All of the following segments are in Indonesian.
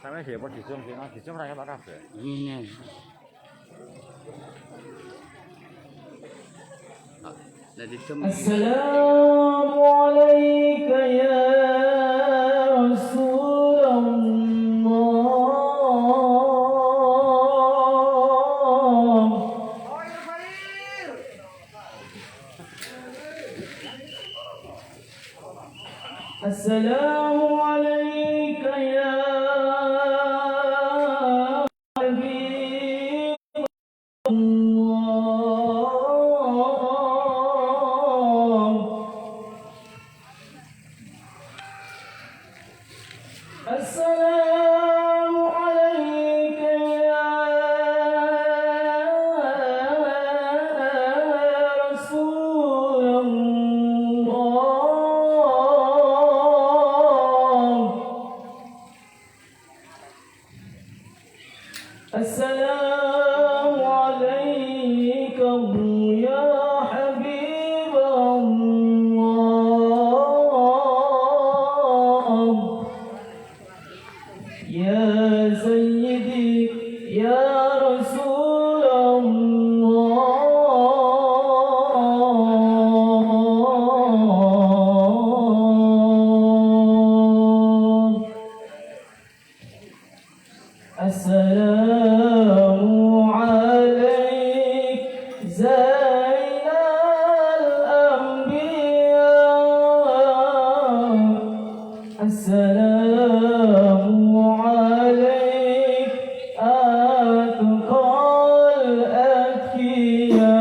Sampai siapa disum raya apa kafe? Ini. Dari semua. Assalamualaikum ya Rasulullah. Assalamualaikum ya Assalamu alaikum ya Rasulullah. Assalamu alaikum ya Habib Allah. Ya Sayyidi ya Rasulullah. Assalamu alaik Zainal Anbiya. Assalamu alaik Atqal Atqiya.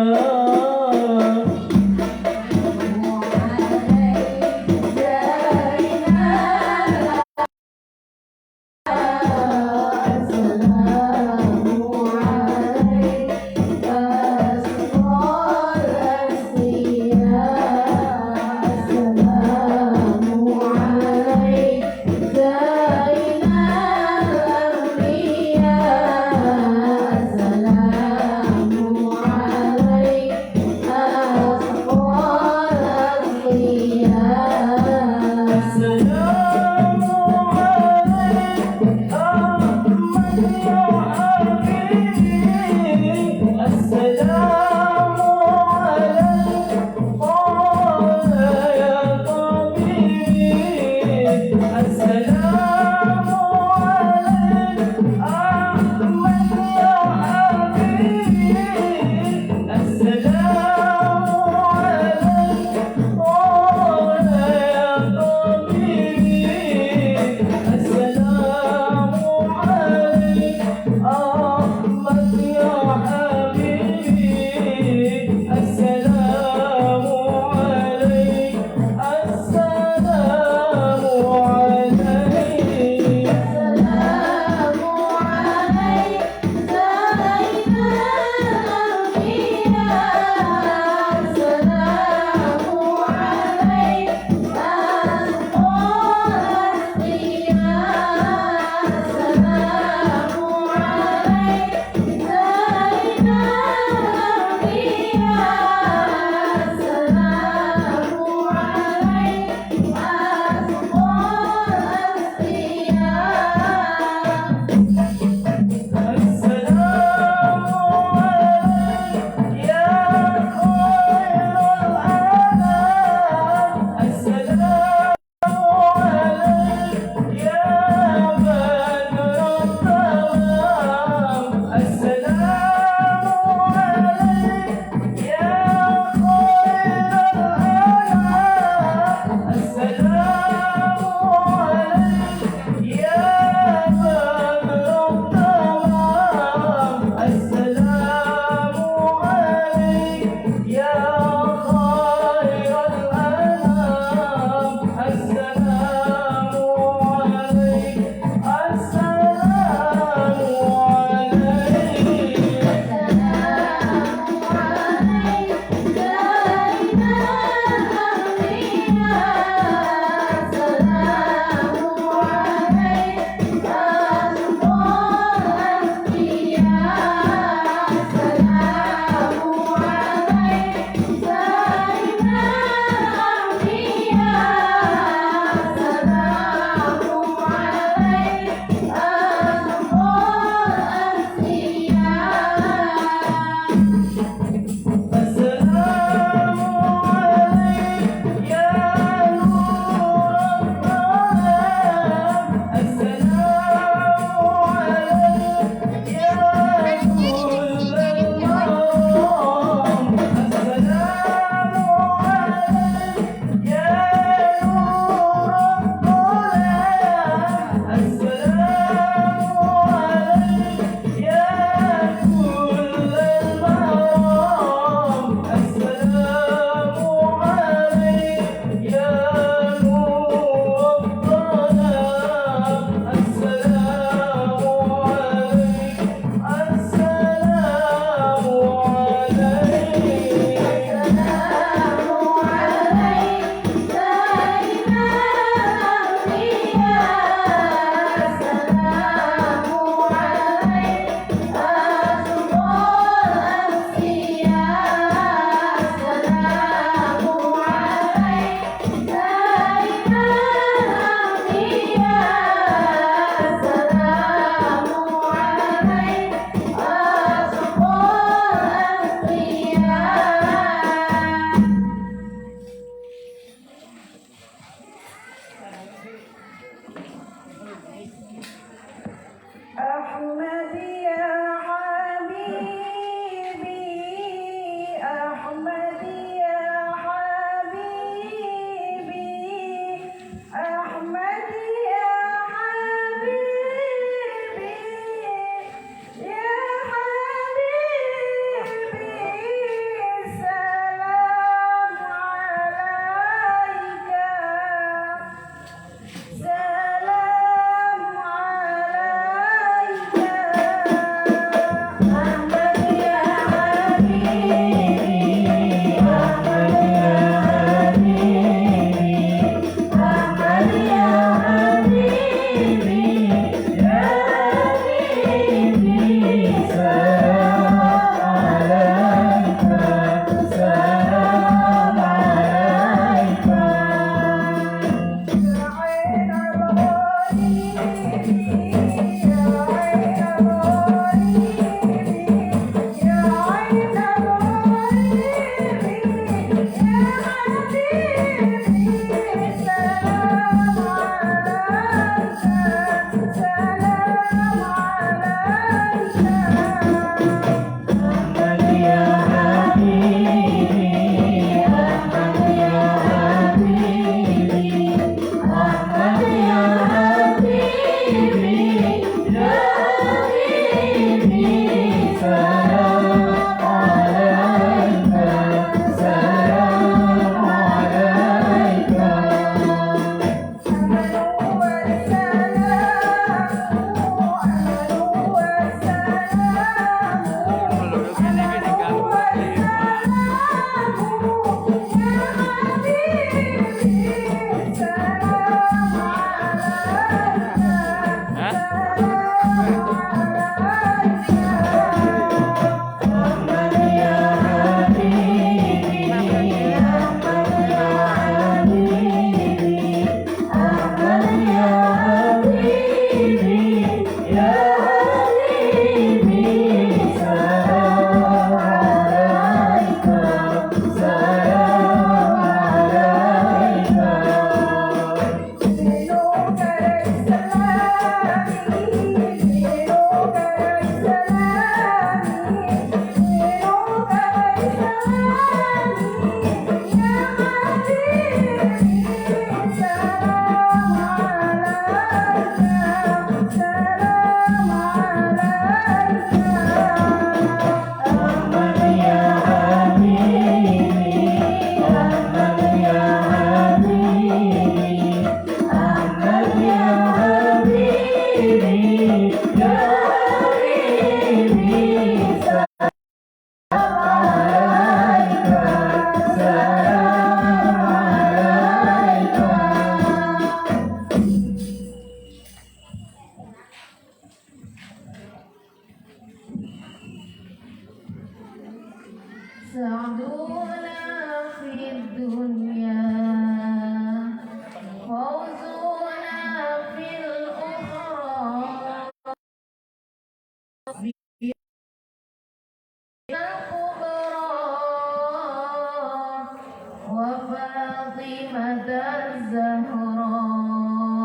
وفاطمة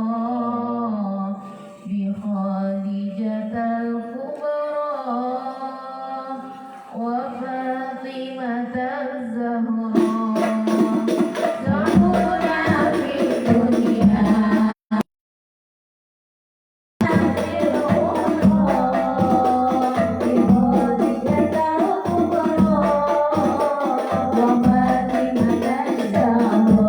الزهراء بخادجة الكبرى وفاطمة الزهراء زهرنا في الدنيا وفاطمة الزهراء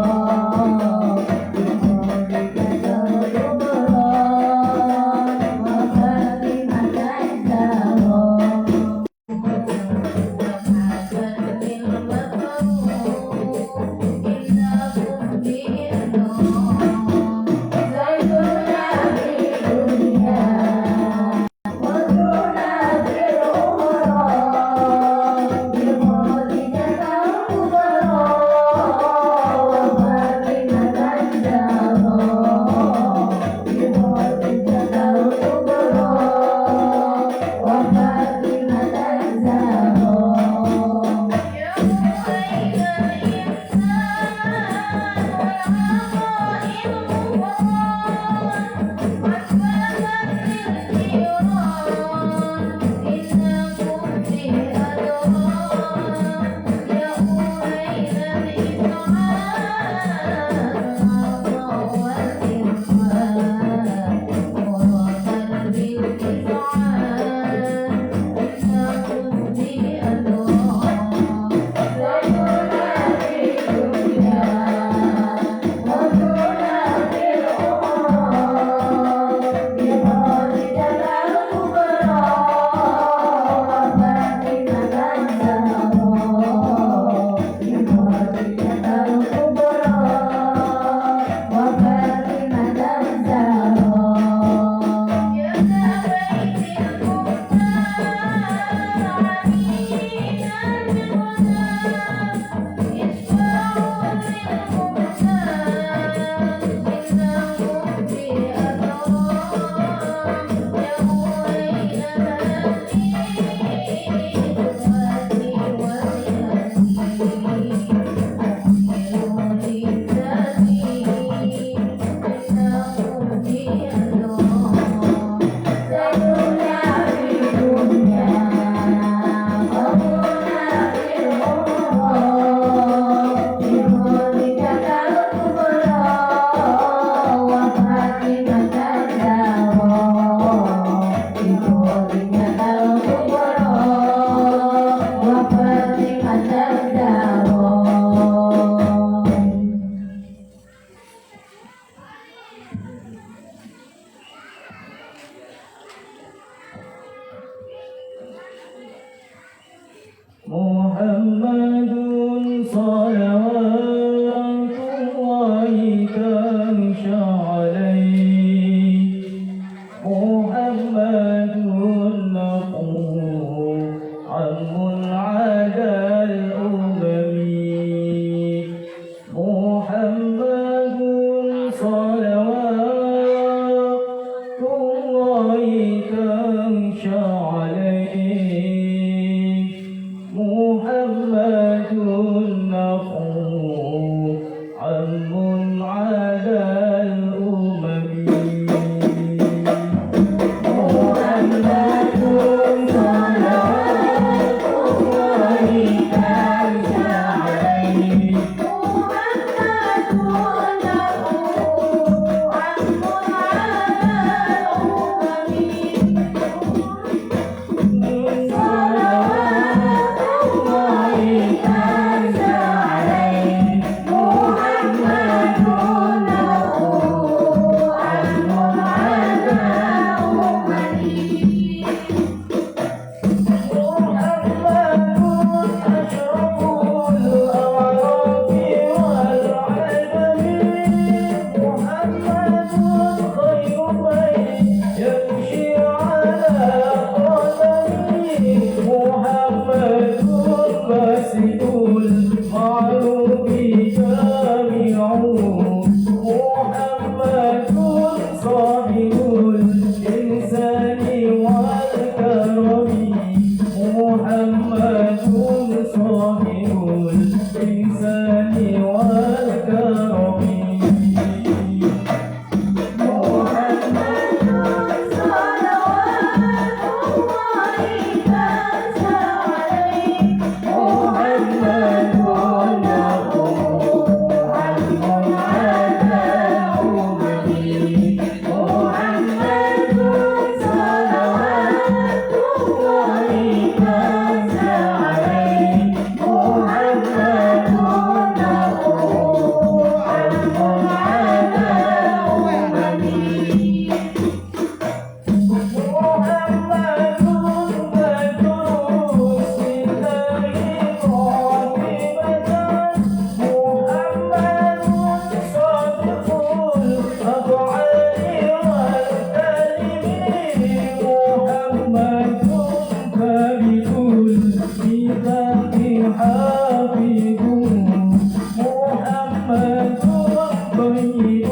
طيب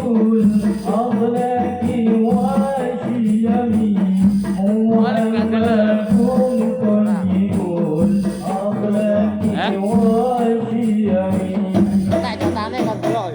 الأخلاق والشيم محمد طيب الأخلاق والشيم Tại cho tám này còn rồi.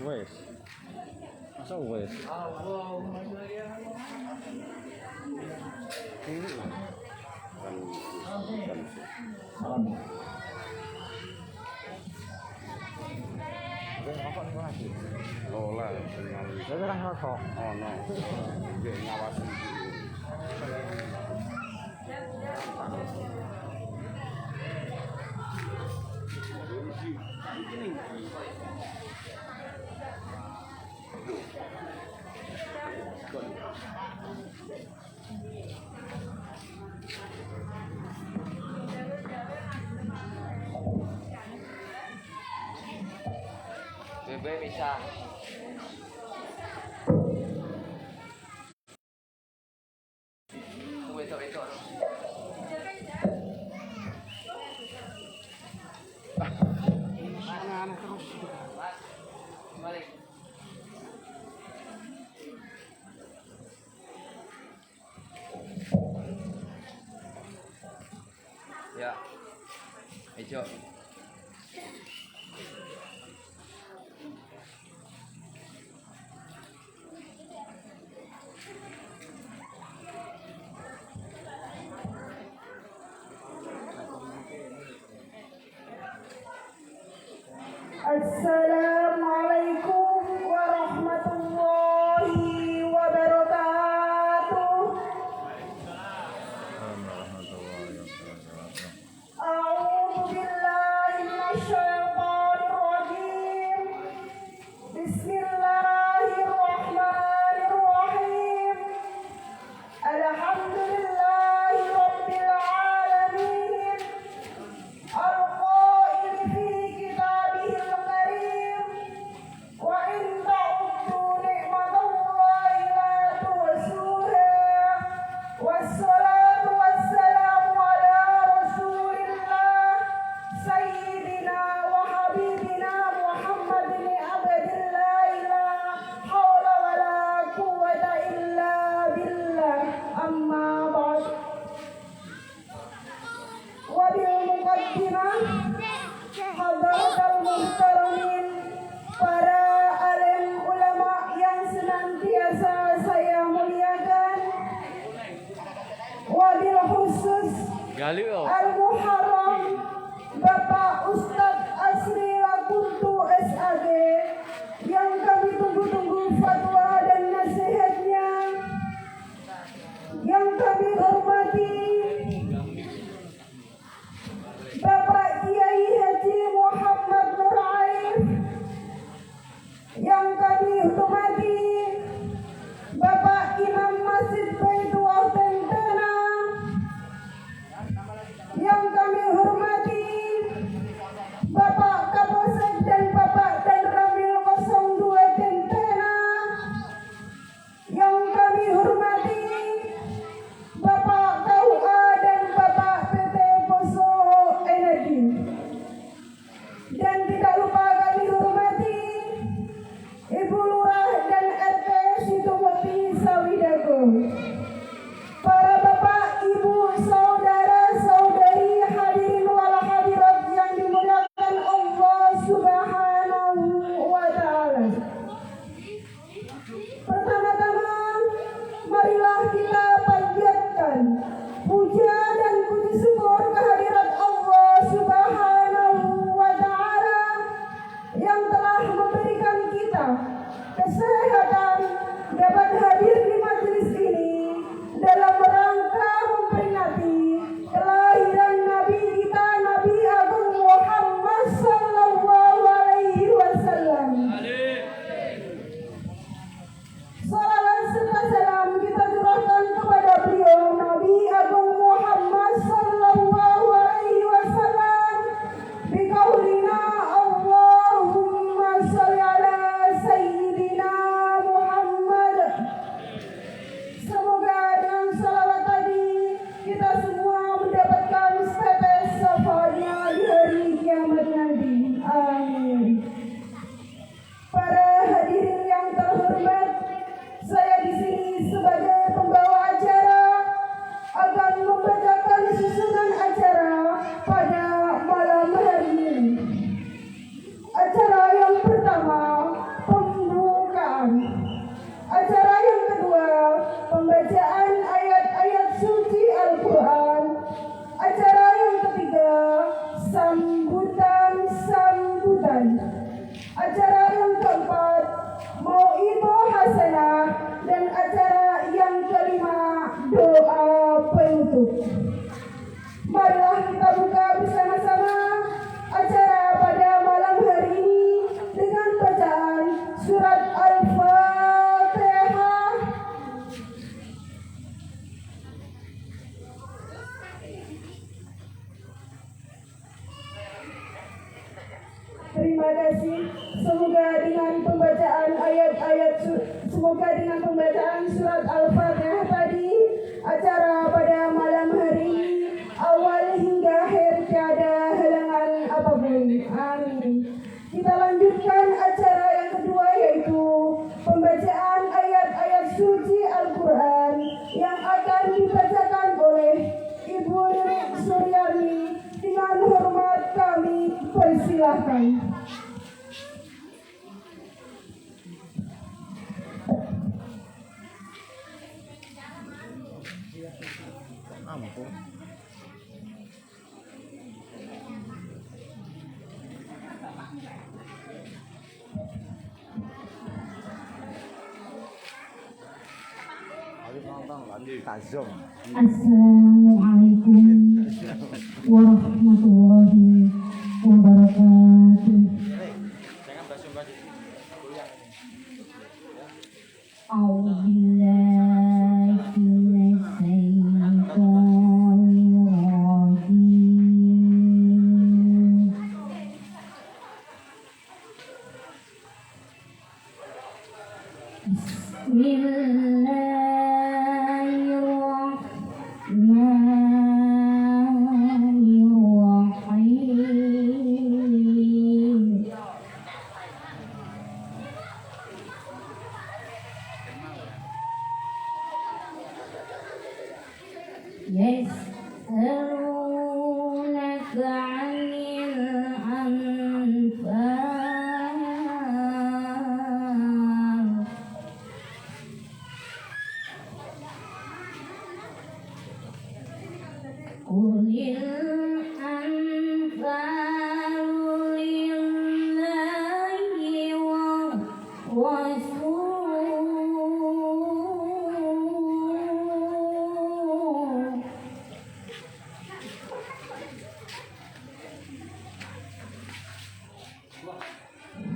Wes. Masa wes? Salam. Rokok nih lagi. Oh lah, dengan Saya kan rokok. oh no, dia ngawasin dulu. Bebe bisa. Itu. Aneh terus. Balik. Ya. Hijau. Assalamualaikum warahmatullahi wabarakatuh. A'udzu billahi minasyaitonir rajim. Bismillahirrahmanirrahim. Alhamdulillahi rabbil alamin. Al-qail fi kitabihil karim wa in ta'uddu ni'matallahi la tuhsuha. Wassalatu wassalamu ala rasulillah sayyidina wa habibina Muhammad bin Abdillah la hawla wa la quwwata illa billah. Amma ba'd. Wabil muqaddimah hadratal muhtaramin, para alim ulama yang senantiasa saya muliakan. Wabil khusus Al-Muharram Bapak Ustadz Asri Lakuntu SAG yang kami tunggu-tunggu fatwa dan nasihatnya, yang kami hormati Terima kasih. Semoga dengan pembacaan surat Al-Fatihah tadi, acara pada malam hari ini awal hingga akhir tiada halangan apapun. Amin. Kita lanjutkan acara yang kedua, yaitu pembacaan ayat-ayat suci Al-Quran yang akan dibacakan oleh Ibu Ririk Suryani. Dengan hormat kami persilahkan. Ampun. Assalamualaikum warahmatullahi wabarakatuh. Jangan basa-basi. A'udzubillahi minasyaitonirrajim. Bismillahirrahmanirrahim. يسألونك عن الأنفال قل الأنفال لله والرسول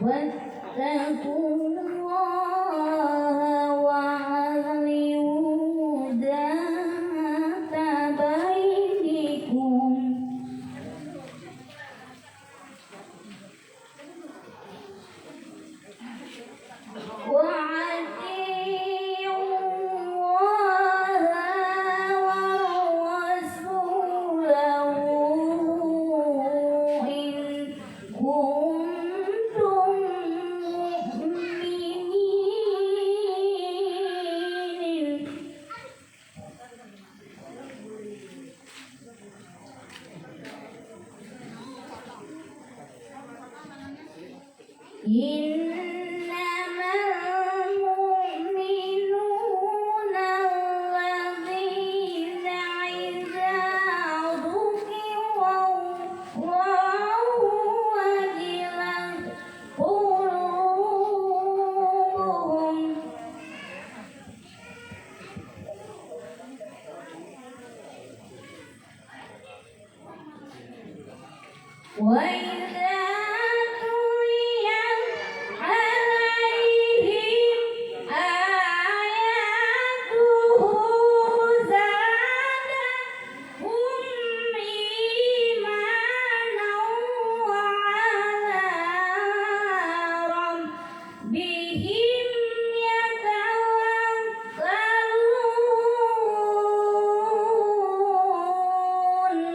واتقوا الله وأعلموا ذات بينكم وأطيعوا الله ورسوله إن كنتم مؤمنين. إنما المؤمنون الذين إذا ذكر الله وجلت قلوبهم وإذا تليت عليهم آياته زادتهم إيمانا وعلى ربهم يتوكلون.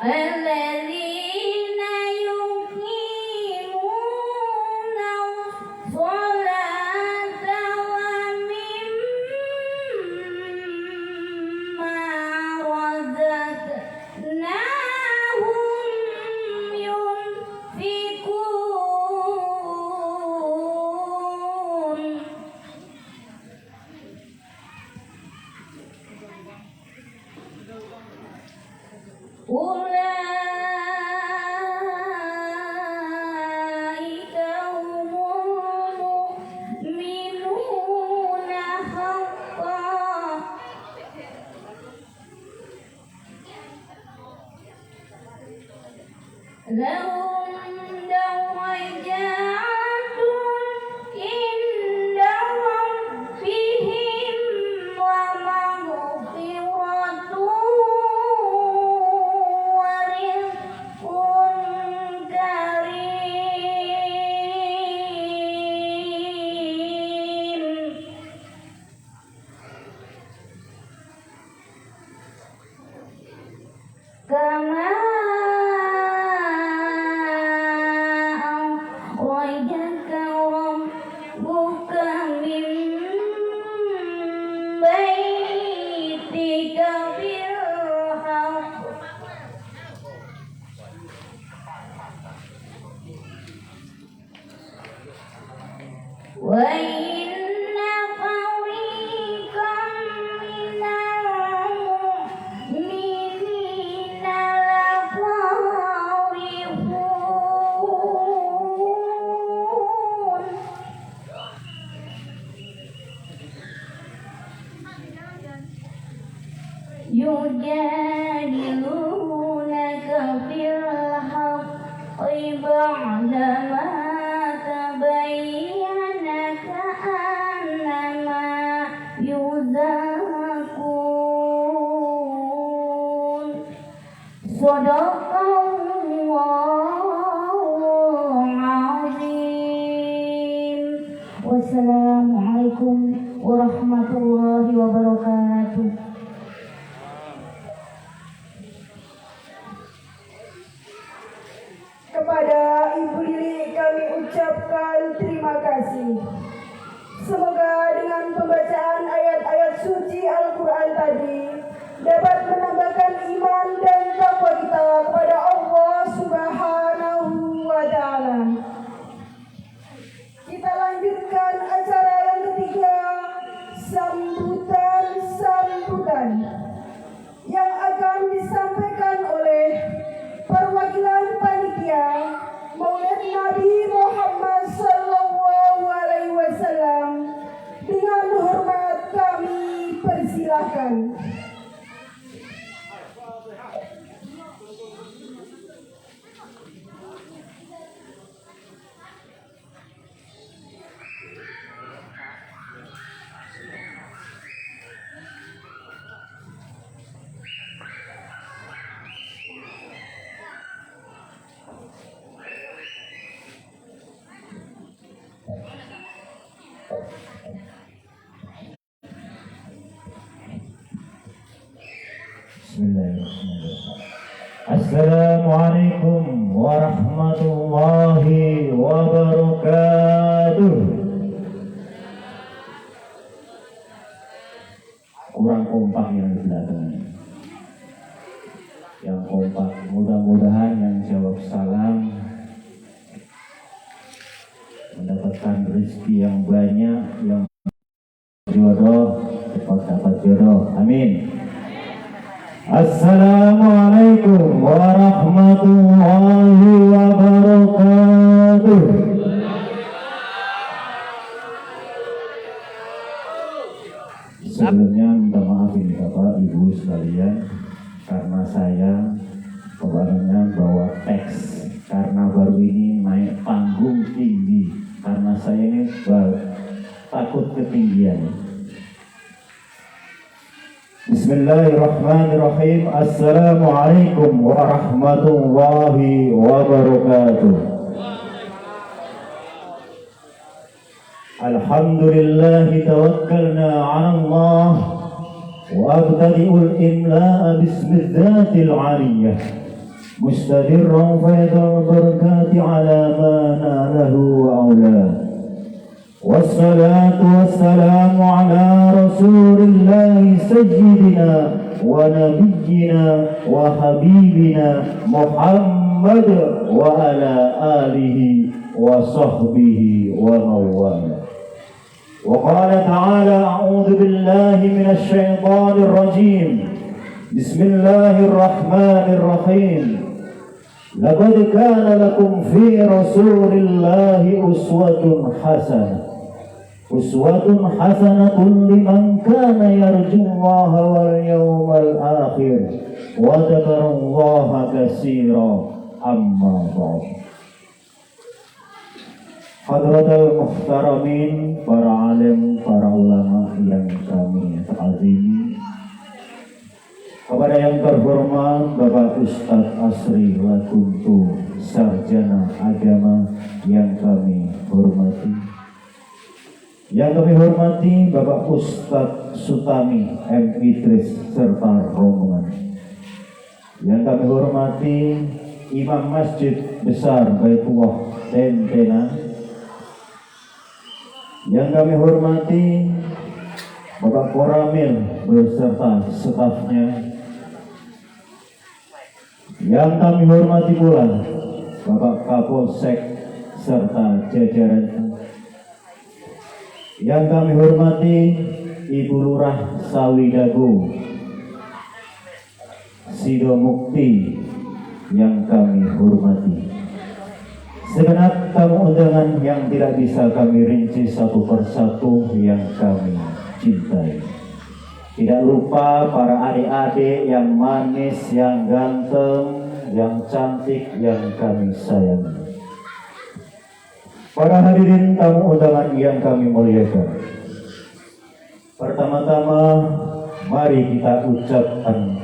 الذين يقيمون الصلاة ومما رزقناهم ينفقون. أولئك هم المؤمنون حقا. لهم درجات عند ربهم وإن فريقا من المؤمنين لكارهون يجادلونك في الحق بعدما تبين كأنما يزاقون صدق الله العظيم. Wassalamualaikum warahmatullahi wabarakatuh. Kepada Ibu Lili kami ucapkan terima kasih. Semoga dengan pembacaan ayat-ayat suci Al-Quran tadi dapat menambahkan iman dan takwa kita kepada Allah Subhanahu wa Ta'ala. Kita lanjutkan acara yang ketiga, sambutan yang akan disampaikan oleh perwakilan panitia Maulid Nabi Muhammad Sallallahu Alaihi Wasallam. Dengan hormat kami persilahkan. Bismillahirrahmanirrahim. Assalamualaikum warahmatullahi wabarakatuh. Kurang kompak yang di belakang. Yang kompak, mudah-mudahan yang jawab salam mendapatkan rezeki yang banyak, yang jodoh cepat dapat jodoh. Amin. Assalamualaikum warahmatullahi wabarakatuh. Sebelumnya minta maaf ini Bapak Ibu sekalian, karena saya kebarangan bawa teks, karena baru ini naik panggung tinggi, karena saya ini takut ketinggian. Bismillahirrahmanirrahim. Assalamualaikum warahmatullahi wabarakatuh. Alhamdulillah tawakkalna 'ala Allah wa abtadi'ul imla'a bismillahil 'aliyyah mustadirran faydul barakati 'ala ma nalahu wa awla. Wassalatu wassalamu ala rasulillah sayyidina wa nabiyyina wa habibina Muhammad wa ala alihi wa sahbihi wa mawala. Wa qala ta'ala a'udhu billahi minash shaitanir rajim. Bismillahirrahmanirrahim. Laqad kana lakum fi rasulillahi uswatun hasanah. Uswatun hasanatun liman kana yarjullaha wal yawmal akhir wa dzakarallaha katsiran. Amma ba'd. Hadratul muhtaramin, para alim, para ulama yang kami ta'zimi, kepada yang terhormat Bapak Ustadz Asri Lakuntu, sarjana agama yang kami hormati, yang kami hormati Bapak Ustadz Sutami M. Idris serta rombongan, yang kami hormati Imam Masjid Besar Baitullah Tentena, yang kami hormati Bapak Koramil beserta stafnya, yang kami hormati pula Bapak Kapolsek serta jajarannya, Yang kami hormati Ibu Lurah Sawidago Sido Mukti yang kami hormati, segenap tamu undangan yang tidak bisa kami rinci satu persatu yang kami cintai. Tidak lupa para adik-adik yang manis, yang ganteng, yang cantik, yang kami sayangi. Para hadirin tamu undangan yang kami muliakan, pertama-tama mari kita ucapkan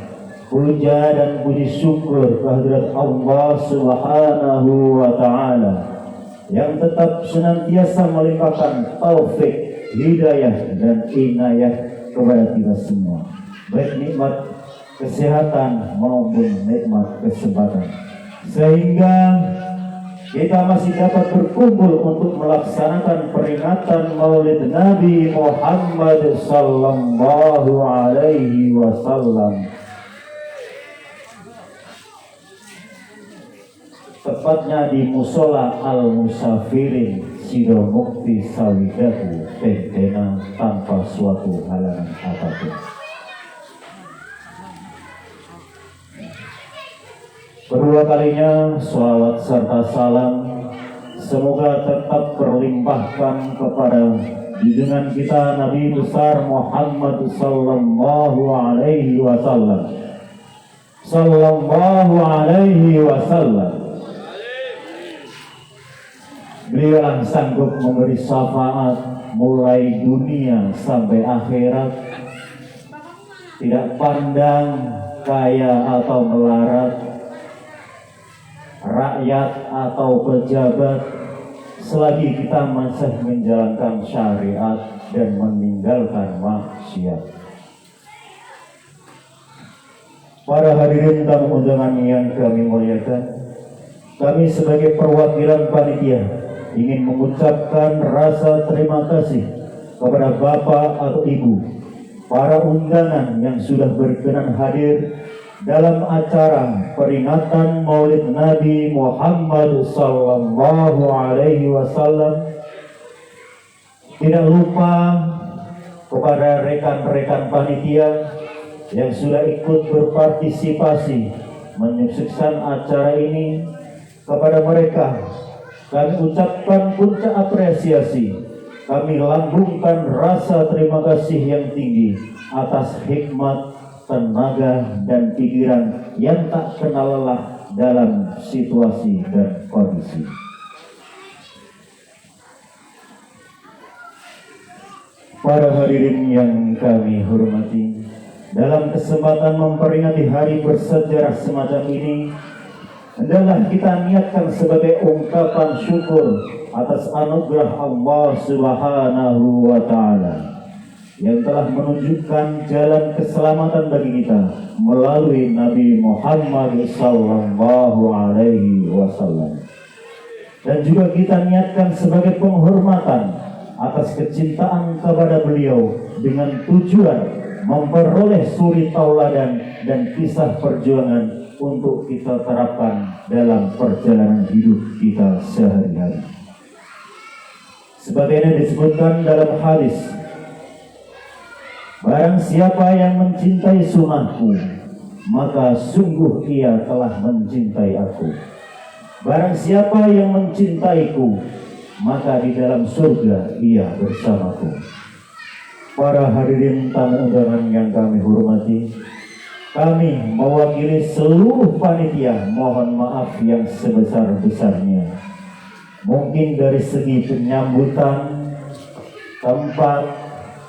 puja dan puji syukur kehadirat Allah Subhanahu wa Ta'ala yang tetap senantiasa melimpahkan taufik, hidayah dan inayah kepada kita semua, baik nikmat kesehatan maupun nikmat kesempatan, sehingga kita masih dapat berkumpul untuk melaksanakan peringatan Maulid Nabi Muhammad sallallahu alaihi wasallam, tepatnya di Musola Al-Musafirin Sido Mukti Sawidago Tentena, tanpa suatu halangan apapun. Kedua kalinya sholawat serta salam semoga tetap berlimpahkan kepada junjungan kita Nabi besar Muhammad sallallahu alaihi wasallam. Sallallahu alaihi wasallam. Beliau yang sanggup memberi syafaat mulai dunia sampai akhirat, tidak pandang kaya atau melarat, rakyat atau pejabat, selagi kita masih menjalankan syariat dan meninggalkan maksiat. Para hadirin tamu undangan yang kami muliakan, kami sebagai perwakilan panitia ingin mengucapkan rasa terima kasih kepada Bapak atau Ibu, para undangan yang sudah berkenan hadir dalam acara peringatan Maulid Nabi Muhammad sallallahu alaihi wasallam. Tidak lupa kepada rekan-rekan panitia yang sudah ikut berpartisipasi menyukseskan acara ini. Kepada mereka kami ucapkan puncak apresiasi, kami lambungkan rasa terima kasih yang tinggi atas hikmat, tenaga dan pikiran yang tak kenal lelah dalam situasi dan kondisi. Para hadirin yang kami hormati, dalam kesempatan memperingati hari bersejarah semacam ini, hendaklah kita niatkan sebagai ungkapan syukur atas anugerah Allah Subhanahu wa Ta'ala yang telah menunjukkan jalan keselamatan bagi kita melalui Nabi Muhammad sallallahu alaihi wasallam. Dan juga kita niatkan sebagai penghormatan atas kecintaan kepada beliau dengan tujuan memperoleh suri tauladan dan kisah perjuangan untuk kita terapkan dalam perjalanan hidup kita sehari-hari. Sebagaimana disebutkan dalam hadis, barang siapa yang mencintai sunnahku, maka sungguh ia telah mencintai aku. Barang siapa yang mencintaiku, maka di dalam surga ia bersamaku. Para hadirin tamu undangan yang kami hormati, kami mewakili seluruh panitia mohon maaf yang sebesar-besarnya. Mungkin dari segi penyambutan, tempat,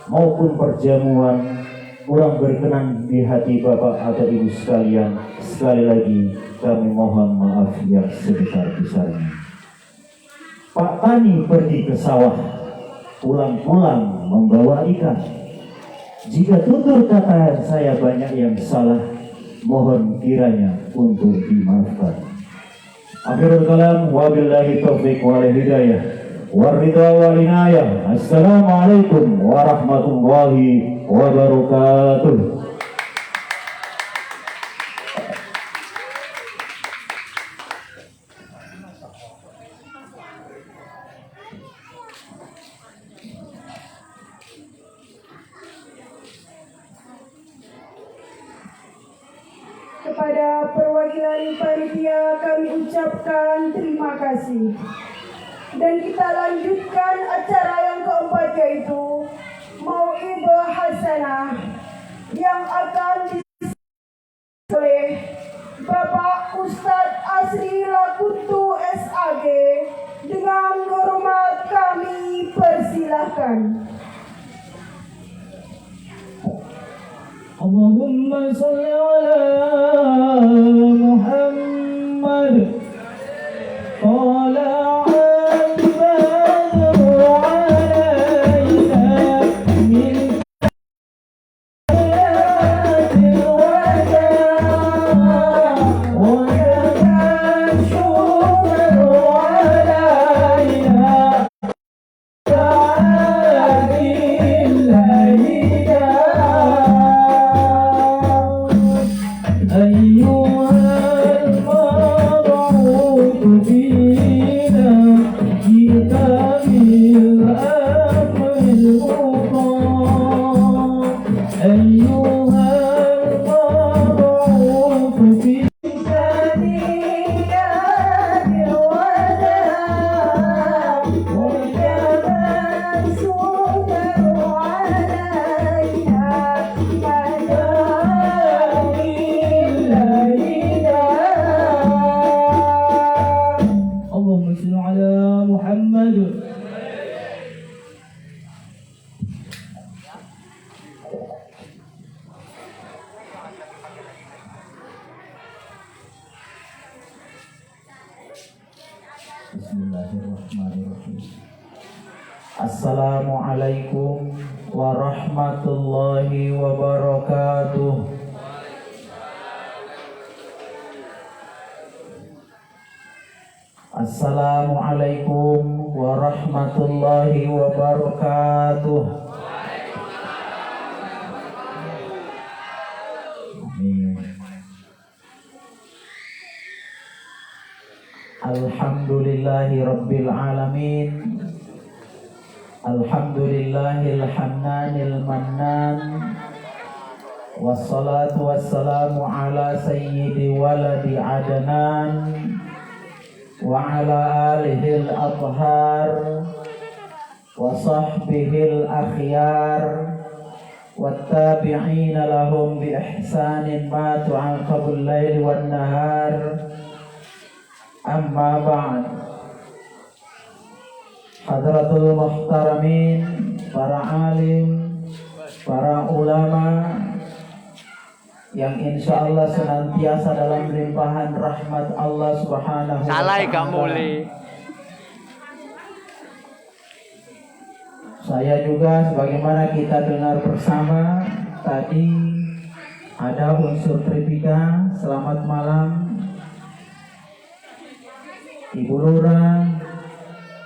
maupun perjamuan kurang berkenan di hati Bapak atau Ibu sekalian. Sekali lagi kami mohon maaf yang sebesar-besarnya. Pak Tani pergi ke sawah, pulang-pulang membawa ikan. Jika tutur kata saya banyak yang salah, mohon kiranya untuk dimaafkan. Akhirul kalam, wabillahi taufiq wal hidayah, waridha wal inayah. Assalamualaikum warahmatullahi wabarakatuh. kepada perwakilan panitia kami ucapkan terima kasih. Dan kita lanjutkan acara yang keempat, yaitu Mau'idhah Hasanah yang akan disampaikan oleh Bapak Ustadz Asri Lakutu SAG. Dengan hormat kami persilahkan. Allahumma salli ala Muhammad. Qala Bismillahirrahmanirrahim. Assalamualaikum warahmatullahi wabarakatuh. Assalamualaikum warahmatullahi wabarakatuh. Amin. Alhamdulillahi Rabbil Alamin. Alhamdulillahil Hannanil Mannan. Wassalatu wassalamu ala sayyidi waladi Adnan wa ala alihil athhar wa sahbihil akhyar wattabi'ina lahum bi ihsanin ma tu'aqabul laili wan nahar. Amma ba'd. Hadratul muhtaramin, para alim, para ulama yang insya Allah senantiasa dalam limpahan rahmat Allah Subhanahu wa Ta'ala. Saya juga sebagaimana kita dengar bersama tadi ada unsur tripika. Selamat malam Ibu Lurah,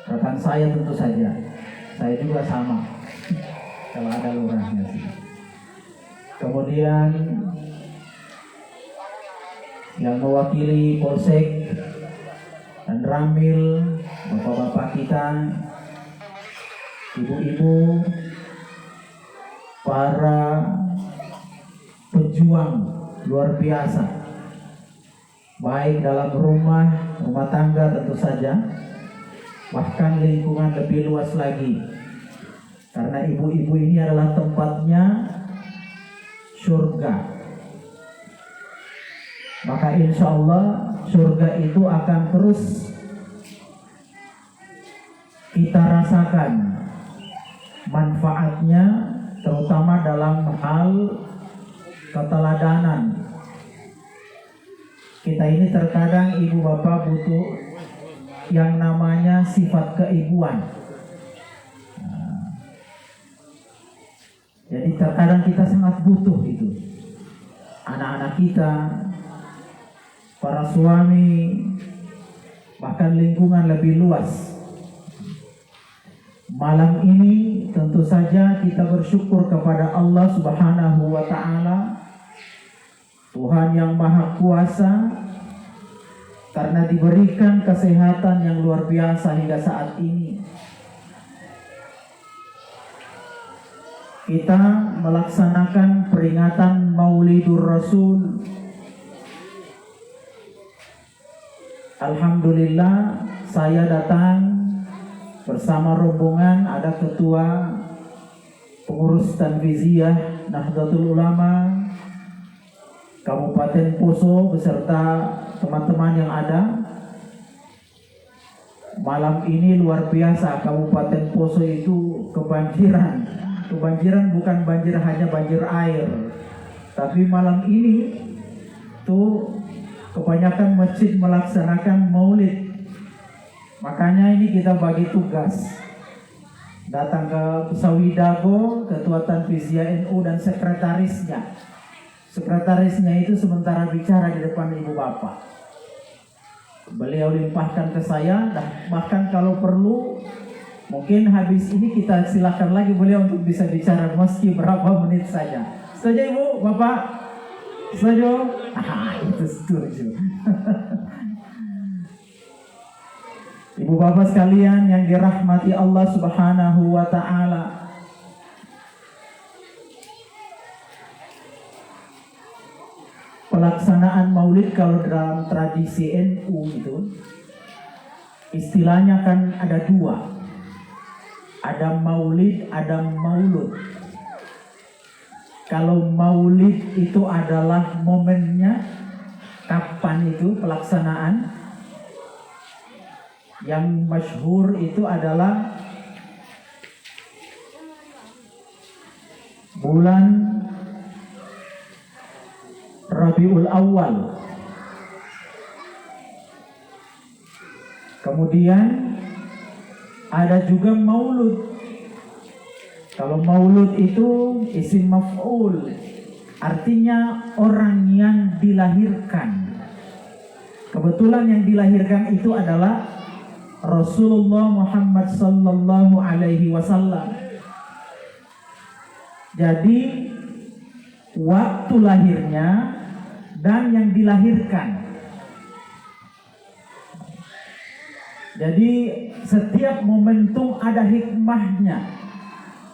rekan saya tentu saja. Saya juga sama kalau ada lurahnya. Kemudian yang mewakili Polsek dan Ramil, bapak-bapak kita, ibu-ibu, para pejuang luar biasa, baik dalam rumah tangga tentu saja, bahkan lingkungan lebih luas lagi, karena ibu-ibu ini adalah tempatnya surga. Maka insya Allah surga itu akan terus kita rasakan manfaatnya, terutama dalam hal keteladanan. Kita ini terkadang ibu bapak butuh yang namanya sifat keibuan. Jadi terkadang kita sangat butuh itu. Anak-anak kita, para suami, bahkan lingkungan lebih luas. Malam ini tentu saja kita bersyukur kepada Allah Subhanahu wa Ta'ala, Tuhan yang Maha Kuasa, karena diberikan kesehatan yang luar biasa hingga saat ini. Kita melaksanakan peringatan Maulidur Rasul Alhamdulillah saya datang bersama rombongan, ada ketua pengurus Tanfiziyah Nahdlatul Ulama Kabupaten Poso beserta teman-teman yang ada. Malam ini luar biasa, Kabupaten Poso itu kebanjiran. Kebanjiran bukan banjir hanya banjir air, tapi malam ini tuh kebanyakan masjid melaksanakan maulid. Makanya ini kita bagi tugas. Datang ke Sawidago, Ketua Tanfiziyah NU dan sekretarisnya. Sekretarisnya itu sementara bicara di depan ibu bapak. Beliau limpahkan ke saya, dan bahkan kalau perlu mungkin habis ini kita silakan lagi beliau untuk bisa bicara meski berapa menit saja. Setuju ibu, bapak? Setuju? Itu setuju. Ibu bapak sekalian yang dirahmati Allah Subhanahu wa ta'ala, pelaksanaan maulid kalau dalam tradisi NU itu istilahnya kan ada dua. Ada maulid, ada maulud. Kalau maulid itu adalah momennya, kapan itu pelaksanaan. Yang masyhur itu adalah bulan Rabiul Awal. Kemudian ada juga maulud. Kalau maulud itu isim maf'ul, artinya orang yang dilahirkan. Kebetulan yang dilahirkan itu adalah Rasulullah Muhammad sallallahu alaihi wasallam. Jadi waktu lahirnya dan yang dilahirkan. Jadi setiap momentum ada hikmahnya.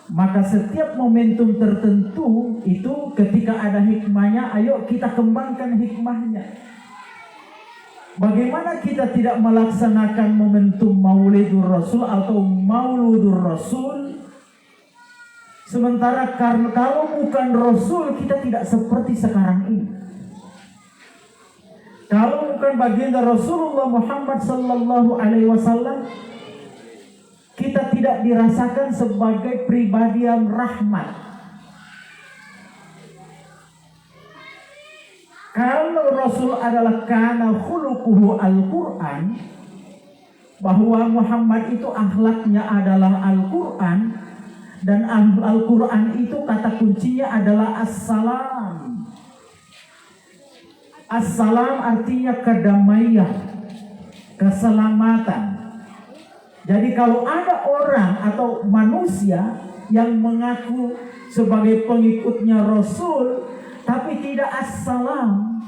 Maka setiap momentum tertentu itu ketika ada hikmahnya, ayo kita kembangkan hikmahnya. Bagaimana kita tidak melaksanakan momentum Maulidur Rasul atau Mauludur Rasul? Sementara karena kalau bukan Rasul kita tidak seperti sekarang ini. Kalau bukan baginda Rasulullah Muhammad sallallahu alaihi wasallam, kita tidak dirasakan sebagai pribadi yang rahmat. Kalau Rasul adalah kana khuluquhu Al-Quran, bahwa Muhammad itu akhlaknya adalah Al-Quran, dan Al-Quran itu kata kuncinya adalah As-Salam. As-Salam artinya kedamaian, keselamatan. Jadi kalau ada orang atau manusia yang mengaku sebagai pengikutnya Rasul tapi tidak as-salam,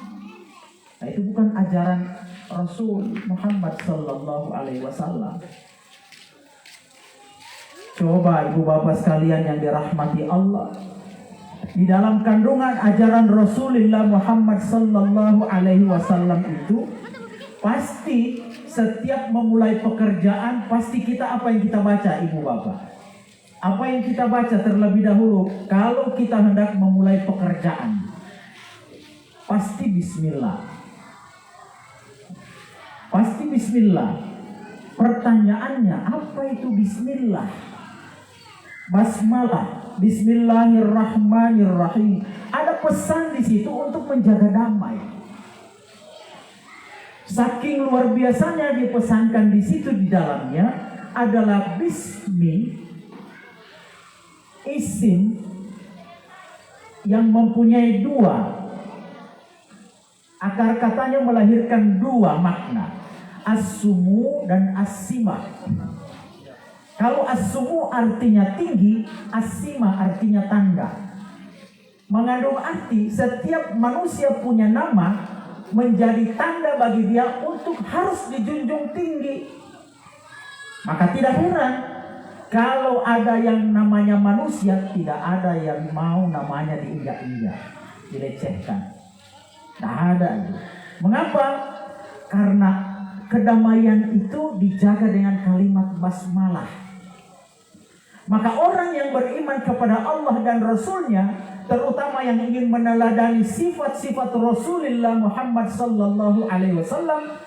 nah itu bukan ajaran Rasul Muhammad sallallahu alaihi wasallam. Coba ibu bapak sekalian yang dirahmati Allah, di dalam kandungan ajaran Rasulullah Muhammad sallallahu alaihi wasallam itu pasti setiap memulai pekerjaan pasti kita apa yang kita baca ibu bapak? Apa yang kita baca terlebih dahulu kalau kita hendak memulai pekerjaan? Pasti bismillah. Pasti bismillah. Pertanyaannya, apa itu bismillah? Basmalah, bismillahirrahmanirrahim. Ada pesan di situ untuk menjaga damai. Saking luar biasanya dipesankan di situ, di dalamnya adalah bismi, isim yang mempunyai dua akar katanya, melahirkan dua makna, as-sumu dan as-sima. Kalau as-sumu artinya tinggi, as-sima artinya tangga. Mengandung arti setiap manusia punya nama menjadi tanda bagi dia untuk harus dijunjung tinggi. Maka tidak heran kalau ada yang namanya manusia, tidak ada yang mau namanya diinjak-injak, dilecehkan. Tidak ada itu. Mengapa? Karena kedamaian itu dijaga dengan kalimat basmalah. Maka orang yang beriman kepada Allah dan Rasulnya, terutama yang ingin meneladani sifat-sifat Rasulullah Muhammad sallallahu alaihi wasallam,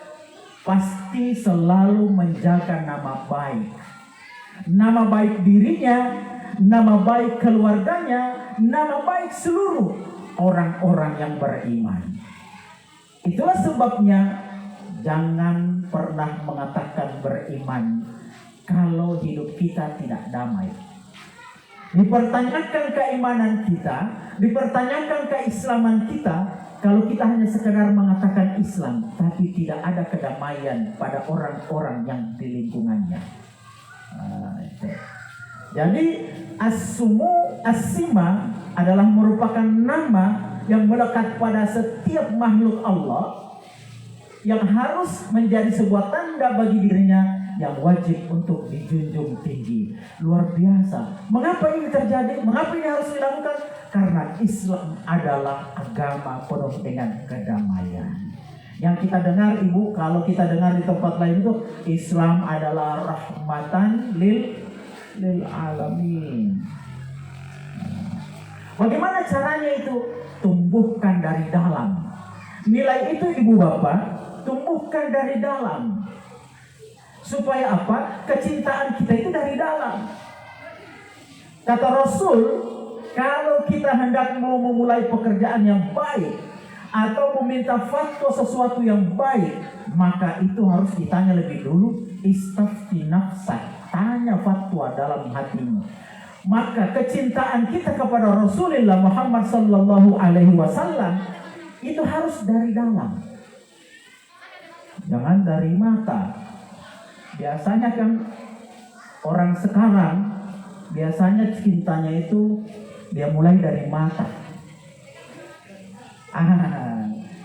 pasti selalu menjaga nama baik. Nama baik dirinya, nama baik keluarganya, nama baik seluruh orang-orang yang beriman. Itulah sebabnya jangan pernah mengatakan beriman kalau hidup kita tidak damai. Dipertanyakan keimanan kita, dipertanyakan keislaman kita kalau kita hanya sekedar mengatakan Islam tapi tidak ada kedamaian pada orang-orang yang di lingkungannya. Jadi As-Sima adalah merupakan nama yang melekat pada setiap makhluk Allah yang harus menjadi sebuah tanda bagi dirinya yang wajib untuk dijunjung tinggi. Luar biasa. Mengapa ini terjadi? Mengapa ini harus dilakukan? Karena Islam adalah agama penuh dengan kedamaian. Yang kita dengar, Ibu, kalau kita dengar di tempat lain itu Islam adalah rahmatan lil alamin. Bagaimana caranya itu? Tumbuhkan dari dalam. Nilai itu, Ibu Bapak, tumbuhkan dari dalam. Supaya apa? Kecintaan kita itu dari dalam. Kata Rasul, kalau kita hendak mau memulai pekerjaan yang baik atau meminta fatwa sesuatu yang baik, maka itu harus ditanya lebih dulu. Istafti nafsak, tanya fatwa dalam hatimu. Maka kecintaan kita kepada Rasulullah Muhammad sallallahu alaihi wasallam itu harus dari dalam. Jangan dari mata. Biasanya kan orang sekarang biasanya cintanya itu dia mulai dari mata.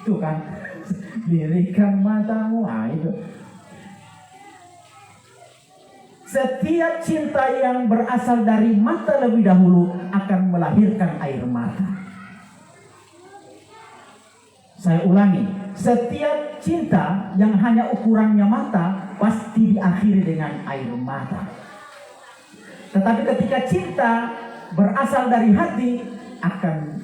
Itu kan lirikan matamu, itu. Setiap cinta yang berasal dari mata lebih dahulu akan melahirkan air mata. Saya ulangi, setiap cinta yang hanya ukurannya mata pasti diakhiri dengan air mata. Tetapi ketika cinta berasal dari hati akan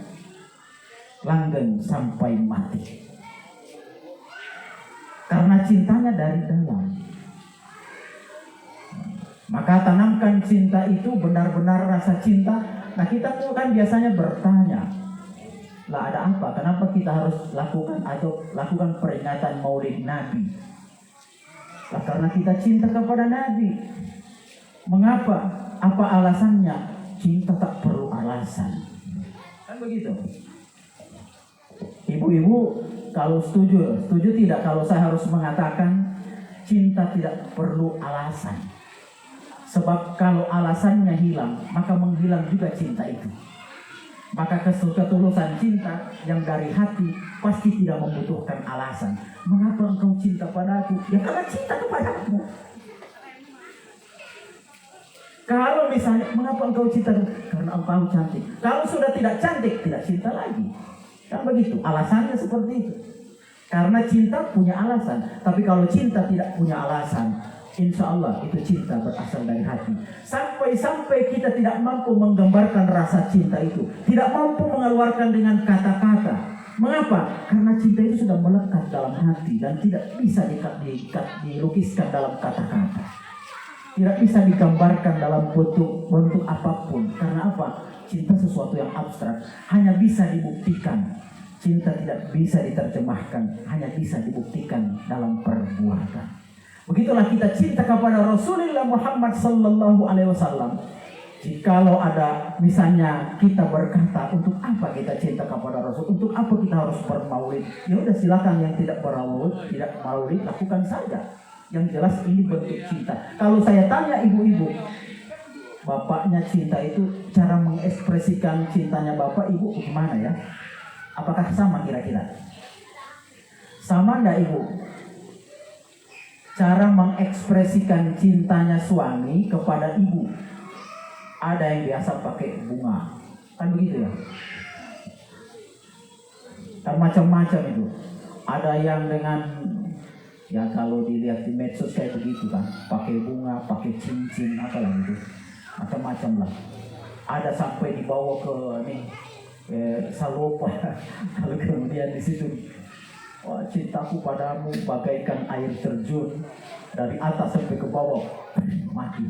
langgeng sampai mati. Karena cintanya dari dalam. Maka tanamkan cinta itu benar-benar rasa cinta. Nah, kita tuh kan biasanya bertanya, lah ada apa? Kenapa kita harus lakukan peringatan Maulid Nabi? Lah karena kita cinta kepada Nabi. Mengapa? Apa alasannya? Cinta tak perlu alasan. Kan begitu. Ibu-ibu kalau setuju tidak kalau saya harus mengatakan cinta tidak perlu alasan? Sebab kalau alasannya hilang, maka menghilang juga cinta itu. Maka ketulusan cinta yang dari hati pasti tidak membutuhkan alasan. Mengapa engkau cinta padaku? Ya karena cinta kepadamu. Kalau misalnya, mengapa engkau cinta? Karena engkau cantik. Kalau sudah tidak cantik, tidak cinta lagi. Kan begitu, alasannya seperti itu. Karena cinta punya alasan. Tapi kalau cinta tidak punya alasan, insya Allah itu cinta berasal dari hati. Sampai-sampai kita tidak mampu menggambarkan rasa cinta itu, tidak mampu mengeluarkan dengan kata-kata. Mengapa? Karena cinta itu sudah melekat dalam hati dan tidak bisa dilukiskan dalam kata-kata. Tidak bisa digambarkan dalam bentuk apapun. Karena apa? Cinta sesuatu yang abstrak, hanya bisa dibuktikan. Cinta tidak bisa diterjemahkan, hanya bisa dibuktikan dalam perbuatan. Begitulah kita cinta kepada Rasulullah Muhammad sallallahu alaihi wasallam. Jikalau ada misalnya kita berkata, untuk apa kita cinta kepada Rasul? Untuk apa kita harus bermaulid? Ya udah silakan, yang tidak bermaulid, tidak maulid, lakukan saja. Yang jelas ini bentuk cinta. Kalau saya tanya ibu-ibu, bapaknya cinta itu, cara mengekspresikan cintanya bapak ibu gimana ya? Apakah sama kira-kira? Sama enggak ibu? Cara mengekspresikan cintanya suami kepada ibu. Ada yang biasa pakai bunga. Kan begitu ya? Kan macam-macam itu. Ada yang dengan Ya kalau dilihat di medsos kayak begitu kan, pakai bunga, pakai cincin, apalah gitu, macam-macam lah. Ada sampai dibawa ke nih Salopa. Kalau kemudian di situ, wah, cintaku padamu bagaikan air terjun dari atas sampai ke bawah, mati.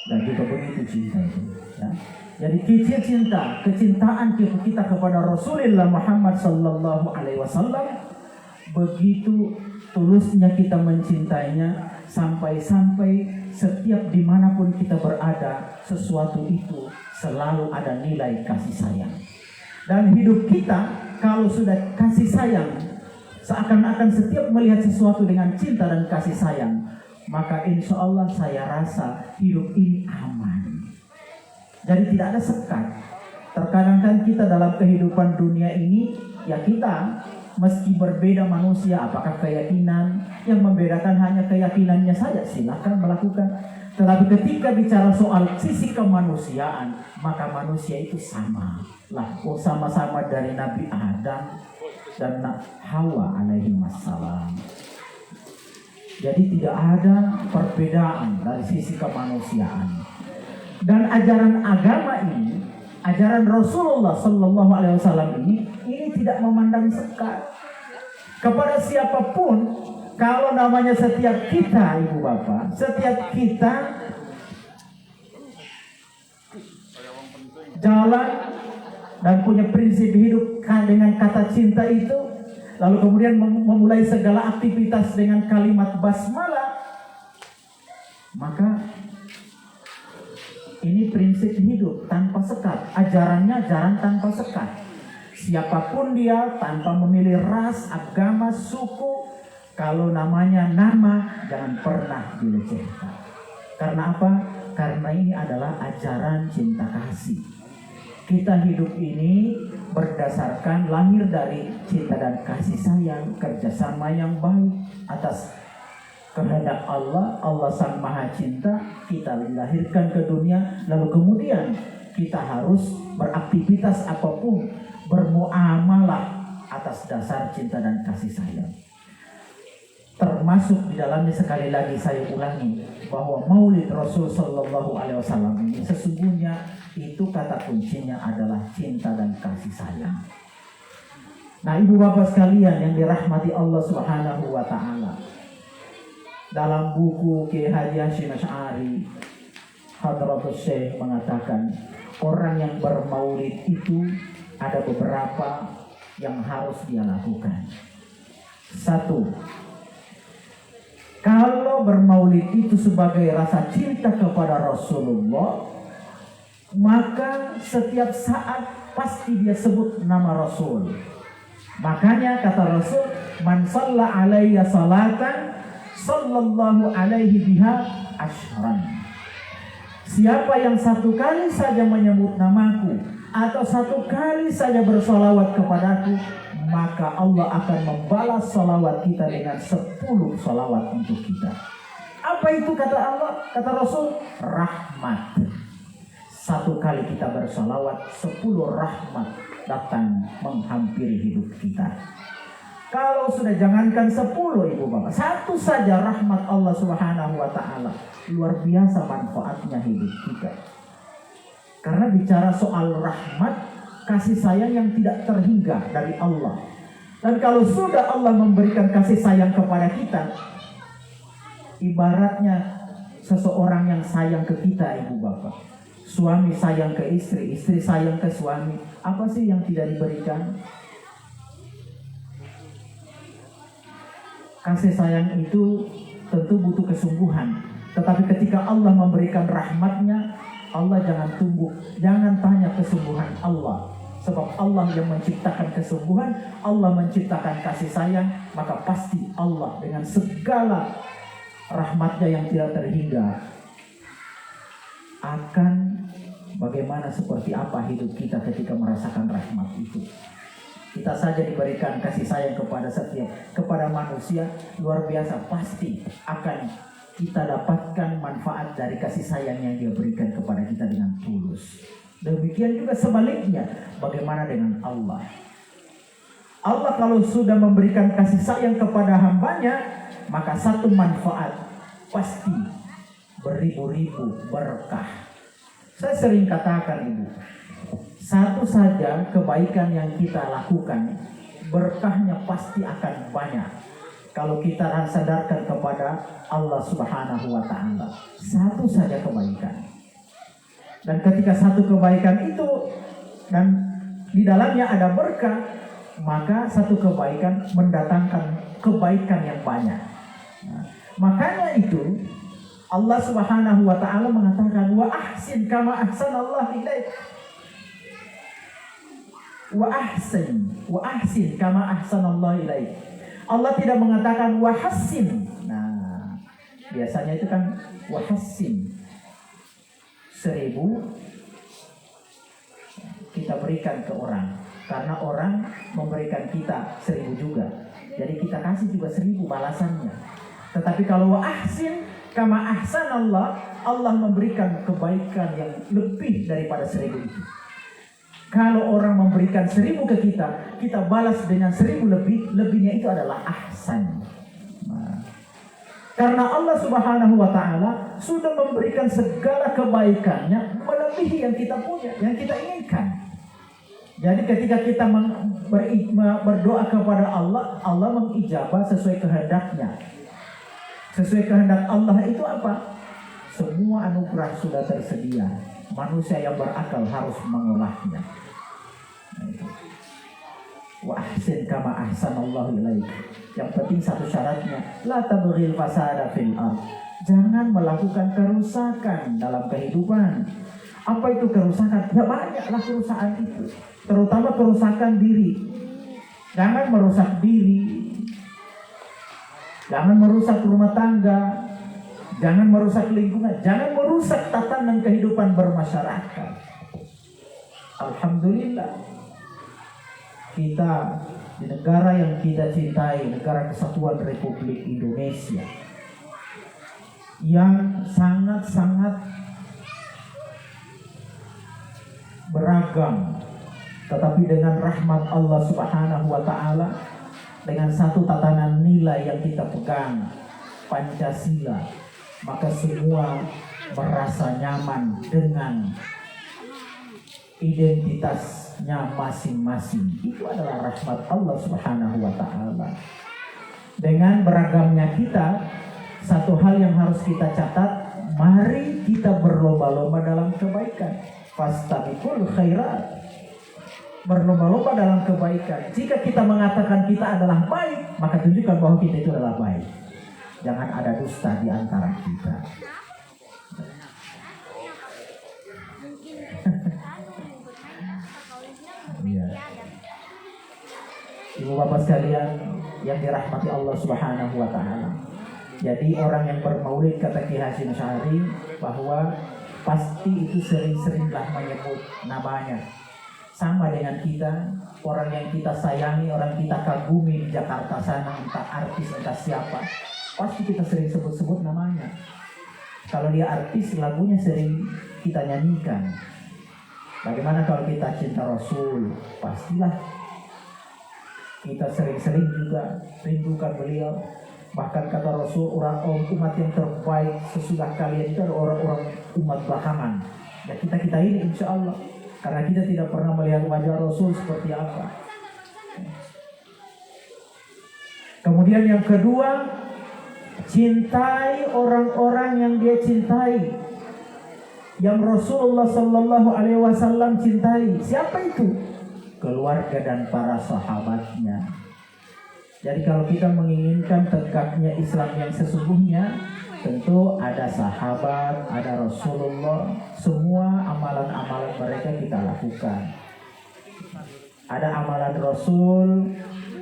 Dan juga begitu cinta itu. Ya. Jadi kecintaan kita kepada Rasulullah Muhammad Sallallahu Alaihi Wasallam, begitu tulusnya kita mencintainya, sampai-sampai setiap dimanapun kita berada, sesuatu itu selalu ada nilai kasih sayang. Dan hidup kita kalau sudah kasih sayang, seakan-akan setiap melihat sesuatu dengan cinta dan kasih sayang, maka insya Allah saya rasa hidup ini aman. Jadi tidak ada sekat. Terkadang kan kita dalam kehidupan dunia ini, ya kita meski berbeda manusia, apakah keyakinan, yang membedakan hanya keyakinannya saja, silakan melakukan. Tetapi ketika bicara soal sisi kemanusiaan, maka manusia itu sama lah, sama-sama dari Nabi Adam dan Hawa alaihi wassalam. Jadi tidak ada perbedaan dari sisi kemanusiaan. Dan ajaran agama ini, ajaran Rasulullah Sallallahu Alaihi Wasallam ini tidak memandang sekat kepada siapapun. Kalau namanya setiap kita, ibu bapak, setiap kita jalan dan punya prinsip hidup dengan kata cinta itu, lalu kemudian memulai segala aktivitas dengan kalimat basmalah, maka ini prinsip hidup tanpa sekat. Ajarannya ajaran tanpa sekat. Siapapun dia, tanpa memilih ras, agama, suku. Kalau namanya nama, jangan pernah dilecehkan. Karena apa? Karena ini adalah ajaran cinta kasih. Kita hidup ini berdasarkan lahir dari cinta dan kasih sayang, kerjasama yang baik atas kehendak Allah. Allah Sang Maha Cinta, kita dilahirkan ke dunia, lalu kemudian kita harus beraktivitas apapun, bermuamalah atas dasar cinta dan kasih sayang. Termasuk di dalamnya, sekali lagi saya ulangi, bahwa Maulid Rasul Sallallahu Alaihi Wasallam ini sesungguhnya itu kata kuncinya adalah cinta dan kasih sayang. Nah, ibu bapak sekalian yang dirahmati Allah Subhanahu wa Ta'ala, dalam buku Kiai Haji Hasyim Asy'ari, Hadratus Syekh mengatakan, orang yang bermaulid itu ada beberapa yang harus dia lakukan. Satu, kalau bermaulid itu sebagai rasa cinta kepada Rasulullah, maka setiap saat pasti dia sebut nama Rasul. Makanya kata Rasul, man shalla alayya salatan sallallahu alaihi biha asyran. Siapa yang satu kali saja menyebut namaku atau satu kali saja bersolawat kepadaku, maka Allah akan membalas solawat kita dengan 10 solawat untuk kita. Apa itu kata Allah? Kata Rasul, rahmat. Satu kali kita bersolawat, 10 rahmat datang menghampiri hidup kita. Kalau sudah jangankan 10 ibu bapak, satu saja rahmat Allah Subhanahu wa Ta'ala, luar biasa manfaatnya hidup kita. Karena bicara soal rahmat, kasih sayang yang tidak terhingga dari Allah. Dan kalau sudah Allah memberikan kasih sayang kepada kita, ibaratnya seseorang yang sayang ke kita ibu bapak. Suami sayang ke istri, istri sayang ke suami. Apa sih yang tidak diberikan? Kasih sayang itu tentu butuh kesungguhan. Tetapi ketika Allah memberikan rahmatnya, Allah jangan tanya kesungguhan Allah. Sebab Allah yang menciptakan kesungguhan, Allah menciptakan kasih sayang, maka pasti Allah dengan segala rahmatnya yang tidak terhingga akan bagaimana, seperti apa hidup kita ketika merasakan rahmat itu. Kita saja diberikan kasih sayang kepada manusia, luar biasa, pasti akan kita dapatkan manfaat dari kasih sayang yang dia berikan kepada kita dengan tulus. Demikian juga sebaliknya, bagaimana dengan Allah? Allah kalau sudah memberikan kasih sayang kepada hambanya, maka satu manfaat pasti beribu-ribu berkah. Saya sering katakan Ibu, satu saja kebaikan yang kita lakukan, berkahnya pasti akan banyak kalau kita sadarkan kepada Allah Subhanahu wa Ta'ala. Satu saja kebaikan. Dan ketika satu kebaikan itu dan di dalamnya ada berkah, maka satu kebaikan mendatangkan kebaikan yang banyak. Nah, makanya itu Allah Subhanahu wa Ta'ala mengatakan, wa ahsin kama ahsanallahu ilaik. Wa ahsin kama ahsanallahu ilaik. Allah tidak mengatakan wa hassin. Nah, biasanya itu kan wa hassin. 1000 kita berikan ke orang, karena orang memberikan kita 1000 juga, jadi kita kasih juga 1000 balasannya. Tetapi kalau wa ahsin kama ahsanallah, Allah memberikan kebaikan yang lebih daripada 1000 itu. Kalau orang memberikan 1000 ke kita, kita balas dengan 1000 lebih, lebihnya itu adalah ahsan. Karena Allah Subhanahu wa Ta'ala sudah memberikan segala kebaikannya melebihi yang kita punya, yang kita inginkan. Jadi ketika kita berdoa kepada Allah, Allah mengijabah sesuai kehendaknya. Sesuai kehendak Allah itu apa? Semua anugerah sudah tersedia. Manusia yang berakal harus mengolahnya. Nah, itu. Wa ahsin kama ahsanallahu ilaik. Yang penting satu syaratnya, la tabghil fasada fil ard. Jangan melakukan kerusakan dalam kehidupan. Apa itu kerusakan? Ya banyaklah kerusakan itu. Terutama kerusakan diri. Jangan merusak diri. Jangan merusak rumah tangga. Jangan merusak lingkungan. Jangan merusak tatanan kehidupan bermasyarakat. Alhamdulillah, kita di negara yang kita cintai, negara Kesatuan Republik Indonesia, yang sangat-sangat beragam, tetapi dengan rahmat Allah Subhanahu wa Ta'ala, dengan satu tatanan nilai yang kita pegang, Pancasila, maka semua merasa nyaman dengan identitasnya masing-masing. Itu adalah rahmat Allah Subhanahu wa Ta'ala. Dengan beragamnya kita, satu hal yang harus kita catat, mari kita berlomba-lomba dalam kebaikan. Fastabiqul khairat. Berlomba-lomba dalam kebaikan. Jika kita mengatakan kita adalah baik, maka tunjukkan bahwa kita itu adalah baik. Jangan ada dusta di antara kita. Ya. Ibu bapak sekalian yang dirahmati Allah Subhanahu wa Ta'ala. Jadi orang yang bermaulid, kata Ki Hasyim Asy'ari, bahwa pasti itu sering-seringlah menyebut namanya. Sama dengan kita, orang yang kita sayangi, orang kita kagumi di Jakarta sana, entah artis, entah siapa, pasti kita sering sebut-sebut namanya. Kalau dia artis, lagunya sering kita nyanyikan. Bagaimana kalau kita cinta Rasul? Pastilah kita sering-sering juga rindukan beliau. Bahkan kata Rasul, orang umat yang terbaik sesudah kalian itu adalah orang-orang umat belakangan. Ya kita ini insya Allah, karena kita tidak pernah melihat wajah Rasul seperti apa. Kemudian yang kedua, cintai orang-orang yang dia cintai, yang Rasulullah Sallallahu Alaihi Wasallam cintai. Siapa itu? Keluarga dan para sahabatnya. Jadi kalau kita menginginkan tegaknya Islam yang sesungguhnya, tentu ada sahabat, ada Rasulullah. Semua amalan-amalan mereka kita lakukan. Ada amalan Rasul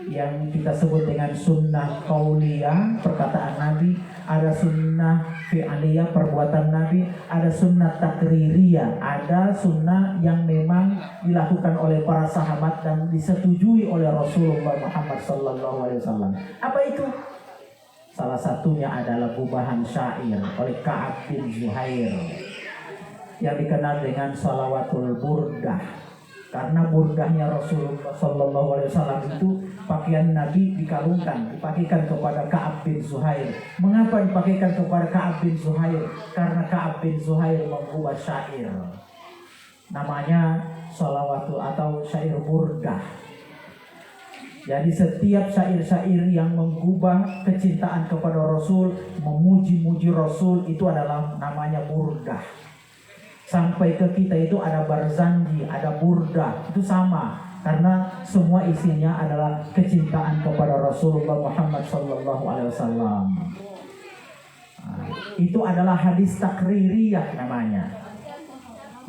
yang kita sebut dengan sunnah qauliyah, perkataan Nabi. Ada sunnah fi'aliyah, perbuatan Nabi. Ada sunnah takririyah, ada sunnah yang memang dilakukan oleh para sahabat dan disetujui oleh Rasulullah Muhammad SAW. Apa itu? Salah satunya adalah gubahan syair oleh Ka'ab bin Zuhair. yang dikenal dengan salawatul burdah. Karena burdahnya Rasulullah Sallallahu Alaihi Wasallam itu pakaian Nabi dikalungkan, dipakaikan kepada Ka'ab bin Zuhair. Mengapa dipakaikan kepada Ka'ab bin Zuhair? Karena Ka'ab bin Zuhair membuat syair, namanya salawatul atau syair burdah. Jadi setiap syair-syair yang menggubah kecintaan kepada Rasul, memuji-muji Rasul, itu adalah namanya burdah. Sampai ke kita itu ada barzanji, ada burdah, itu sama. Karena semua isinya adalah kecintaan kepada Rasulullah Muhammad Sallallahu Alaihi Wasallam. Itu adalah hadis takririyah namanya.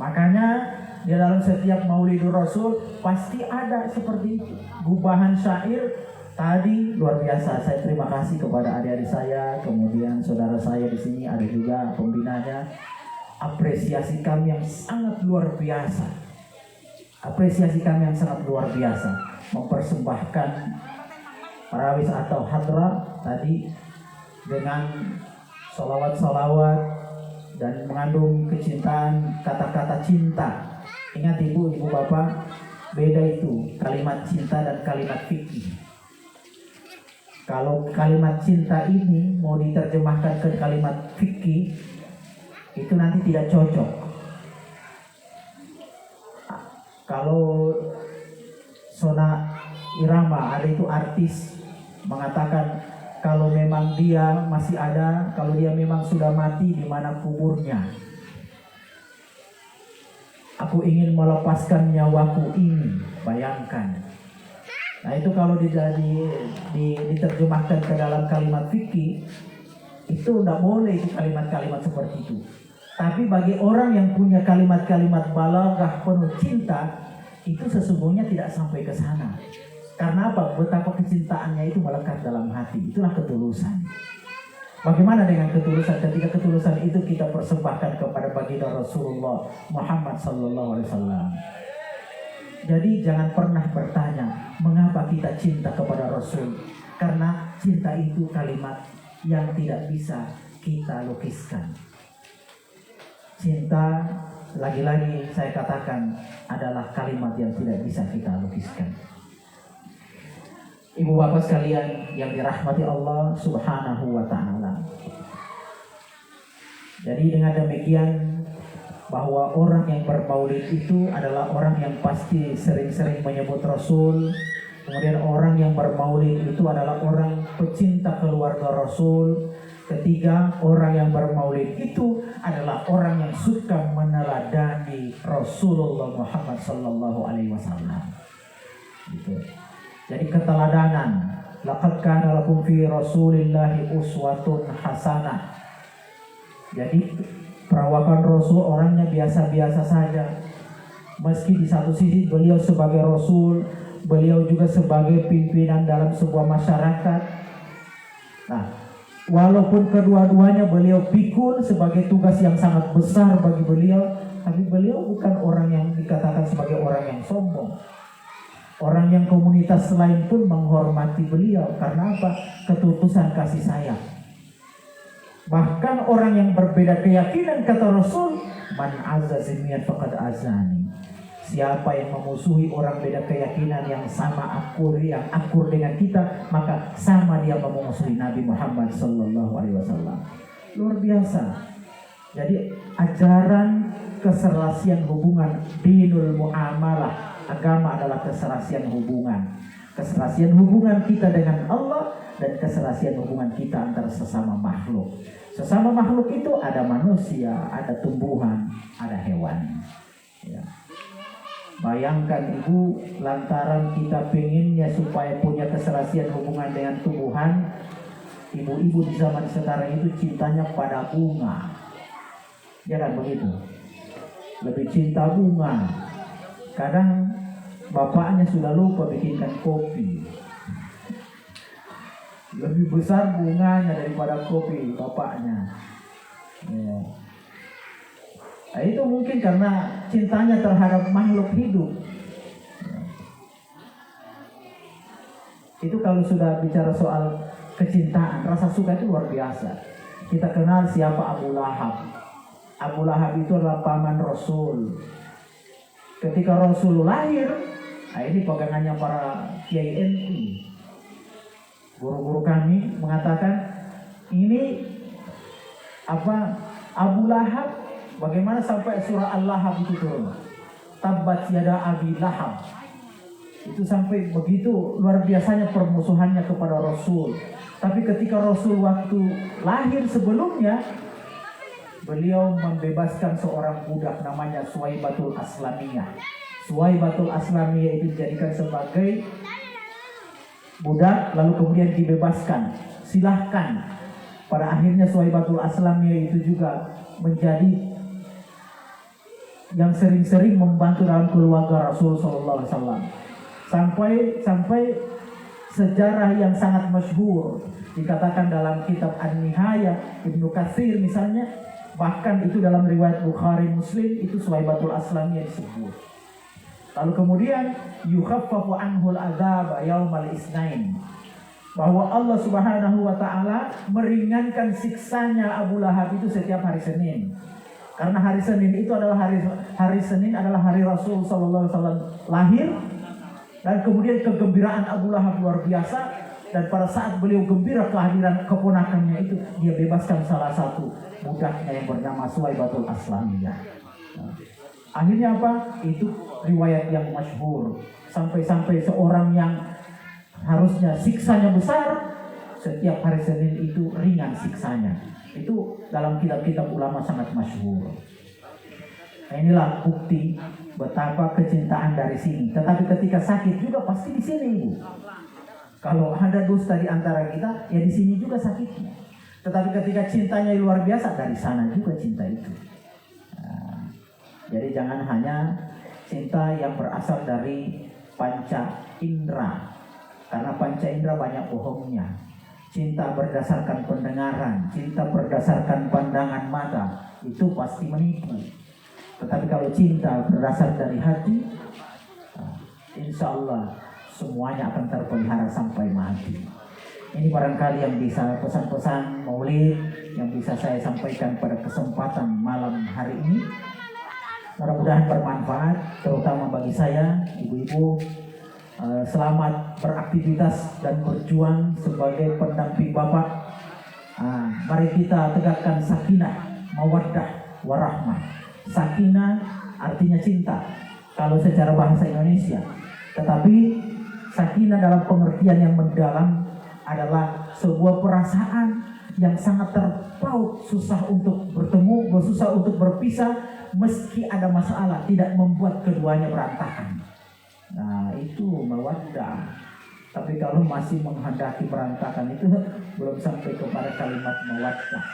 Makanya di dalam setiap Maulidur Rasul pasti ada seperti itu. Gubahan syair tadi luar biasa. Saya terima kasih kepada adik-adik saya, kemudian saudara saya di sini ada juga pembinanya. Apresiasi kami yang sangat luar biasa. Apresiasi kami yang sangat luar biasa mempersembahkan Parawis atau Hadra tadi dengan salawat-salawat dan mengandung kecintaan, kata-kata cinta. Ingat ibu bapak, beda itu kalimat cinta dan kalimat fikih. Kalau kalimat cinta ini mau diterjemahkan ke kalimat fikih, itu nanti tidak cocok. Kalau Sona Irama, ada itu artis mengatakan kalau memang dia masih ada, kalau dia memang sudah mati, di mana kuburnya? Aku ingin melepaskan nyawaku ini, bayangkan. Nah itu kalau diterjemahkan ke dalam kalimat fikih, itu tidak boleh itu kalimat-kalimat seperti itu. Tapi bagi orang yang punya kalimat-kalimat balaghah penuh cinta, itu sesungguhnya tidak sampai ke sana. Karena apa? Betapa kecintaannya itu melekat dalam hati. Itulah ketulusan. Bagaimana dengan ketulusan? Ketika ketulusan itu kita persembahkan kepada baginda Rasulullah Muhammad Sallallahu Alaihi Wasallam. Jadi jangan pernah bertanya mengapa kita cinta kepada Rasul. Karena cinta itu kalimat yang tidak bisa kita lukiskan. Cinta, lagi-lagi saya katakan, adalah kalimat yang tidak bisa kita lukiskan. Ibu bapak sekalian yang dirahmati Allah Subhanahu wa ta'ala. Jadi dengan demikian, bahwa orang yang bermaulid itu adalah orang yang pasti sering-sering menyebut Rasul. Kemudian orang yang bermaulid itu adalah orang pecinta keluarga Rasul. Ketiga, orang yang bermaulid itu adalah orang yang suka meneladani Rasulullah Muhammad Sallallahu Alaihi Wasallam. Gitu. Jadi keteladanan. Laqad kana lakum fi Rasulillahi uswatun hasanah. Jadi perawakan Rasul orangnya biasa-biasa saja. Meski di satu sisi beliau sebagai Rasul, beliau juga sebagai pimpinan dalam sebuah masyarakat. Nah, walaupun kedua-duanya beliau pikul sebagai tugas yang sangat besar bagi beliau, tapi beliau bukan orang yang dikatakan sebagai orang yang sombong. Orang yang komunitas lain pun menghormati beliau. Karena apa? Ketulusan kasih sayang. Bahkan orang yang berbeda keyakinan, kata Rasul, man azazimian faqad azani. Siapa yang memusuhi orang beda keyakinan yang sama akur dengan kita, maka sama dia memusuhi Nabi Muhammad Sallallahu Alaihi Wasallam. Luar biasa. Jadi ajaran keserasian hubungan, dinul muamalah, agama adalah keserasian hubungan. Keserasian hubungan kita dengan Allah dan keserasian hubungan kita antara sesama makhluk. Sesama makhluk itu ada manusia, ada tumbuhan, ada hewan. Ya. Bayangkan ibu, lantaran kita pengennya supaya punya keserasian hubungan dengan tumbuhan, ibu-ibu di zaman sekarang itu cintanya pada bunga. Ya kan begitu? Lebih cinta bunga. Kadang bapaknya sudah lupa bikinkan kopi. Lebih besar bunganya daripada kopi bapaknya. Ya. Nah, itu mungkin karena cintanya terhadap makhluk hidup. Itu kalau sudah bicara soal kecintaan, rasa suka itu luar biasa. Kita kenal siapa Abu Lahab. Abu Lahab itu adalah paman Rasul. Ketika Rasul lahir, nah ini pegangannya para kiai NU. Guru-guru kami mengatakan ini Abu Lahab, bagaimana sampai surah Al-Lahab itu turun. Tabbat yada Abi Lahab. Itu sampai begitu luar biasanya permusuhannya kepada Rasul. Tapi ketika Rasul waktu lahir sebelumnya, beliau membebaskan seorang budak namanya Suwaibatul Aslamiyah. Suwaibatul Aslamiyah itu dijadikan sebagai budak lalu kemudian dibebaskan. Silahkan. Pada akhirnya Suwaibatul Aslamiyah itu juga menjadi yang sering-sering membantu dalam keluarga Rasul sallallahu alaihi wasallam. Sampai sejarah yang sangat masyhur dikatakan dalam kitab An-Nihayah Ibnu Katsir misalnya, bahkan itu dalam riwayat Bukhari Muslim itu Suwaibatul Aslamiyah disebut. Lalu kemudian yukhaffafu anhul adzab yaumal isnain, bahwa Allah Subhanahu wa taala meringankan siksanya Abu Lahab itu setiap hari Senin. Karena hari Senin itu adalah hari Senin adalah hari Rasul sallallahu alaihi wasallam lahir, dan kemudian kegembiraan Abu Lahab luar biasa, dan pada saat beliau gembira kehadiran keponakannya itu, dia bebaskan salah satu budaknya yang bernama Suwaibatul Aslamiyah. Nah, akhirnya apa? Itu riwayat yang masyhur. Sampai seorang yang harusnya siksanya besar, setiap hari Senin itu ringan siksanya. Itu dalam kitab-kitab ulama sangat masyhur. Nah, inilah bukti betapa kecintaan dari sini. Tetapi ketika sakit juga pasti di sini, Ibu. Kalau ada dusta di antara kita, ya di sini juga sakitnya. Tetapi ketika cintanya luar biasa, dari sana juga cinta itu. Nah, jadi jangan hanya cinta yang berasal dari panca indera, karena panca indera banyak bohongnya. Cinta berdasarkan pendengaran, cinta berdasarkan pandangan mata, itu pasti menipu. Tetapi kalau cinta berasal dari hati, insya Allah semuanya akan terpelihara sampai mati. Ini barangkali yang bisa pesan-pesan maulid yang bisa saya sampaikan pada kesempatan malam hari ini. Mudah-mudahan bermanfaat, terutama bagi saya, ibu-ibu. Selamat beraktivitas dan berjuang sebagai pendamping Bapak. Mari kita tegakkan sakinah, mawaddah, warahmah. Sakinah artinya cinta kalau secara bahasa Indonesia. Tetapi sakinah dalam pengertian yang mendalam adalah sebuah perasaan yang sangat terpaut, susah untuk bertemu, susah untuk berpisah, meski ada masalah, tidak membuat keduanya berantakan. Nah, itu mawaddah. Tapi kalau masih menghendaki berantakan, itu belum sampai kepada kalimat mawaddah.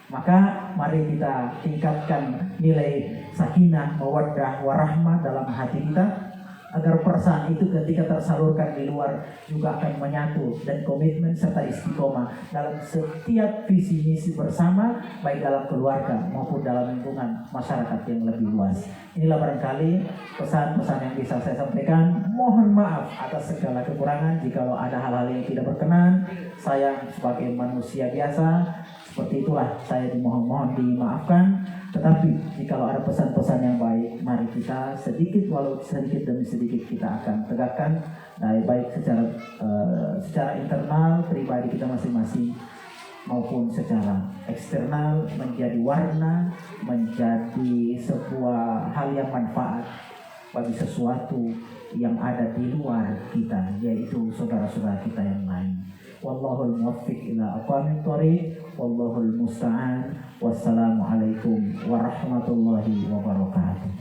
Maka mari kita tingkatkan nilai sakinah, mawaddah, warahmah dalam hati kita, agar perasaan itu ketika tersalurkan di luar juga akan menyatu, dan komitmen serta istiqomah dalam setiap visi misi bersama, baik dalam keluarga maupun dalam lingkungan masyarakat yang lebih luas. Inilah barangkali pesan-pesan yang bisa saya sampaikan. Mohon maaf atas segala kekurangan jikalau ada hal-hal yang tidak berkenan. Saya sebagai manusia biasa, seperti itulah saya dimohon dimaafkan. Tetapi jikalau ada pesan-pesan yang baik, mari kita sedikit walau sedikit demi sedikit kita akan tegakkan, baik secara internal pribadi kita masing-masing maupun secara eksternal, menjadi warna, menjadi sebuah hal yang manfaat bagi sesuatu yang ada di luar kita, yaitu saudara-saudara kita yang lain. Wallahul muwaffiq ila aqwamit thoriq, wallahul musta'an. Wassalamualaikum warahmatullahi wabarakatuh.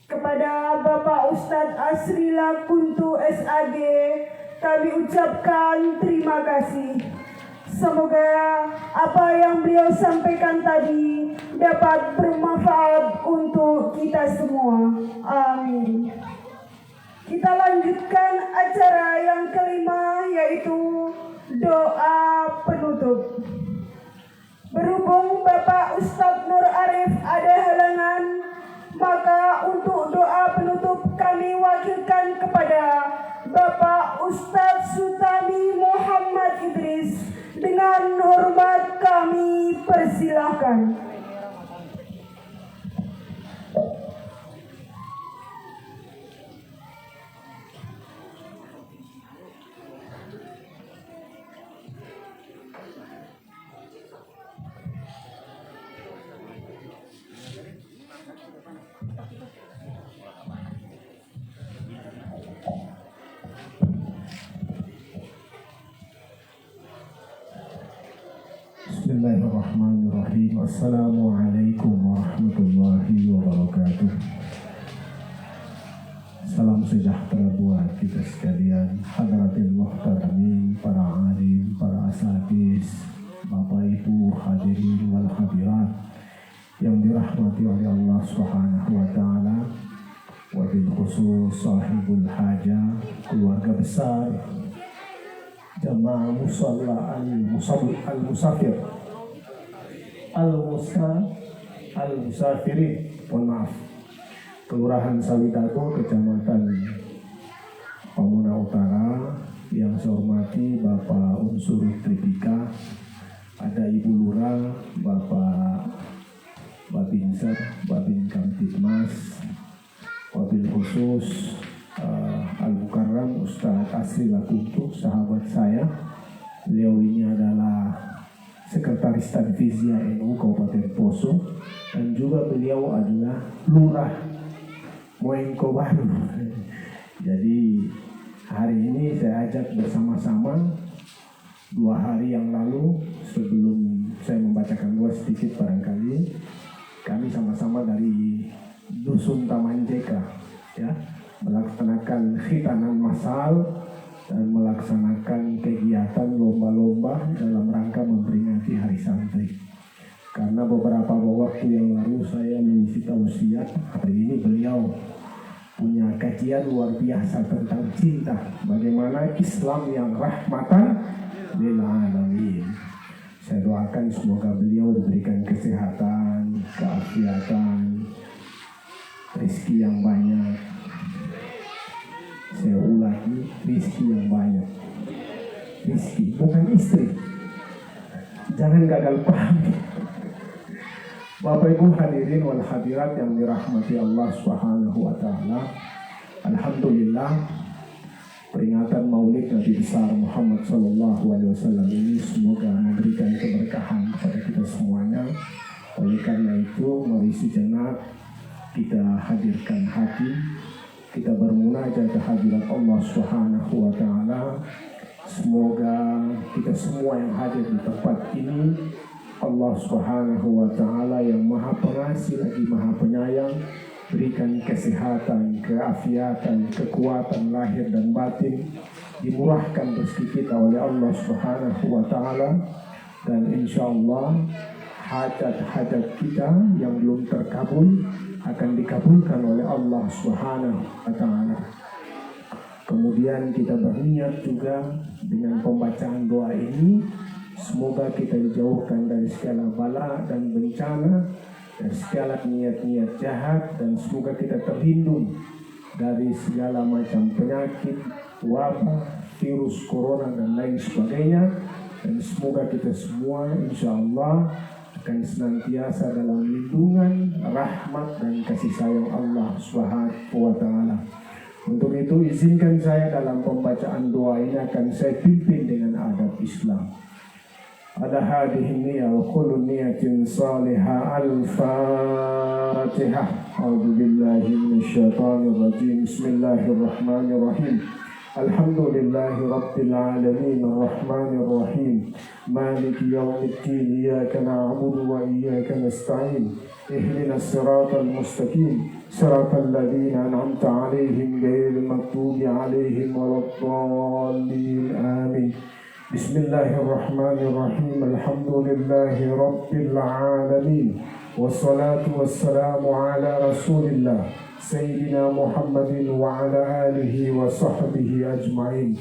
Kepada Bapak Ustadz Asrila Kuntu SAG, kami ucapkan terima kasih. Semoga apa yang beliau sampaikan tadi dapat bermanfaat untuk kita semua. Amin. Kita lanjutkan acara yang kelima, yaitu doa penutup. Berhubung Bapak Ustadz Nur Arif ada halangan, maka untuk doa penutup kami wakilkan kepada Bapak Ustadz Sutami Muhammad Idris. Dengan hormat kami persilahkan. Bismillahirrahmanirrahim. Assalamualaikum warahmatullahi wabarakatuh. Salam sejahtera buat kita sekalian, hadratil muhtaramin, para alim, para asatidz, Bapak Ibu hadirin wal hadirat yang dirahmati oleh Allah Subhanahu wa taala, wabil khusus sahibul hajah, keluarga besar jamaah musalla al-musafir al-musafirin, mohon maaf, Kelurahan Sawitato, Kecamatan Pamuna Utara. Yang saya hormati Bapak Unsur Tripika, ada Ibu Lurah, Bapak Babinser, Babin Kamtibmas, wabil khusus Al-Mukarram Ustadz Asri Lakuntu, sahabat saya. Beliau ini adalah Sekretaris Tanfizia NU Kabupaten Poso, dan juga beliau adalah Lurah Moengko Baru. Jadi hari ini saya ajak bersama-sama. 2 hari yang lalu, sebelum saya membacakan doa sedikit barangkali, kami sama-sama dari Dusun Taman Jeka, ya, melaksanakan khitanan massal dan melaksanakan kegiatan lomba-lomba dalam rangka memperingati Hari Santri. Karena beberapa waktu yang lalu saya mengisi tausiah, hari ini beliau punya kajian luar biasa tentang cinta, bagaimana Islam yang rahmatan lil alamin. Saya doakan semoga beliau diberikan kesehatan, keafiatan, rezeki yang banyak. Saya ulangi, rezeki yang banyak. Rezeki, bukan istri. Jangan gagal paham. Bapak Ibu hadirin wal hadirat yang dirahmati Allah Subhanahu wa taala. Alhamdulillah, peringatan Maulid Nabi besar Muhammad sallallahu alaihi wasallam ini semoga memberikan keberkahan kepada kita semuanya. Oleh karena itu, mari sejenak kita hadirkan hati, kita bermunajat kehadirat Allah Subhanahu wa taala. Semoga kita semua yang hadir di tempat ini, Allah Subhanahu wa taala yang Maha Pengasih lagi Maha Penyayang, berikan kesehatan, keafiatan, kekuatan lahir dan batin, dimurahkan rezeki kita oleh Allah Subhanahu wa taala, dan insyaallah hajat-hajat kita yang belum terkabul akan dikabulkan oleh Allah Subhanahu wa taala. Kemudian kita berniat juga dengan pembacaan doa ini, semoga kita dijauhkan dari segala bala dan bencana, dari segala niat-niat jahat, dan semoga kita terlindung dari segala macam penyakit, wabah, virus corona dan lain sebagainya. Dan semoga kita semua insya Allah akan senantiasa dalam lindungan, rahmat dan kasih sayang Allah Subhanahu wa taala. Untuk itu izinkan saya dalam pembacaan doa ini akan saya pimpin dengan adab Islam. Ada hadhihi niyyah wa kullu niyatin salihah. Al-Fatihah. A'udzu billahi minasyaitonir rajim. Bismillahirrahmanirrahim. Alhamdulillahi rabbil alamin arrahmanir rahim maliki yaumiddin iyyaka na'budu wa iyyaka nasta'in ihdinas siratal mustaqim siratal ladzina an'amta 'alaihim ghairil maghdubi 'alaihim waladdallin amin. Bismillahirrahmanirrahim. Alhamdulillahi Rabbil Alamin. Wassalatu wassalamu ala Rasulillah Sayyidina Muhammadin wa ala alihi wa sahbihi ajma'in.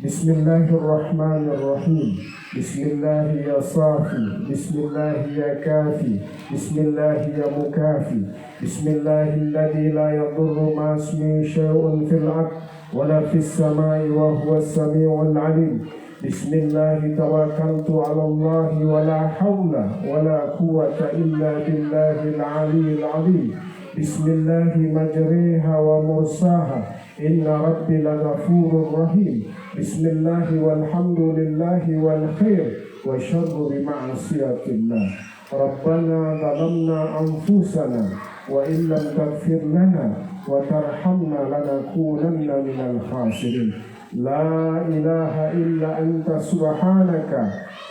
Bismillahirrahmanirrahim. Bismillahi ya safi. Bismillahi ya kafi. Bismillahi ya mukafi. Bismillahilladzi la yadurru ma ismihi syai'un fil ard wala fis samai wa huwas samiul alim. Bismillahi tawakkaltu 'ala Allah wa la haula wa la quwwata illa billahil 'aliyyil 'azim. Bismillahi majriha wa mursaha. Inna rabbi laghafurur rahim. Bismillahi walhamdulillahi wal khair wa syarru bi ma'siyatillah. Rabbana zalamna anfusana wa illam taghfir lana wa tarhamna lanakunanna minal khasirin. La ilaha illa anta subhanaka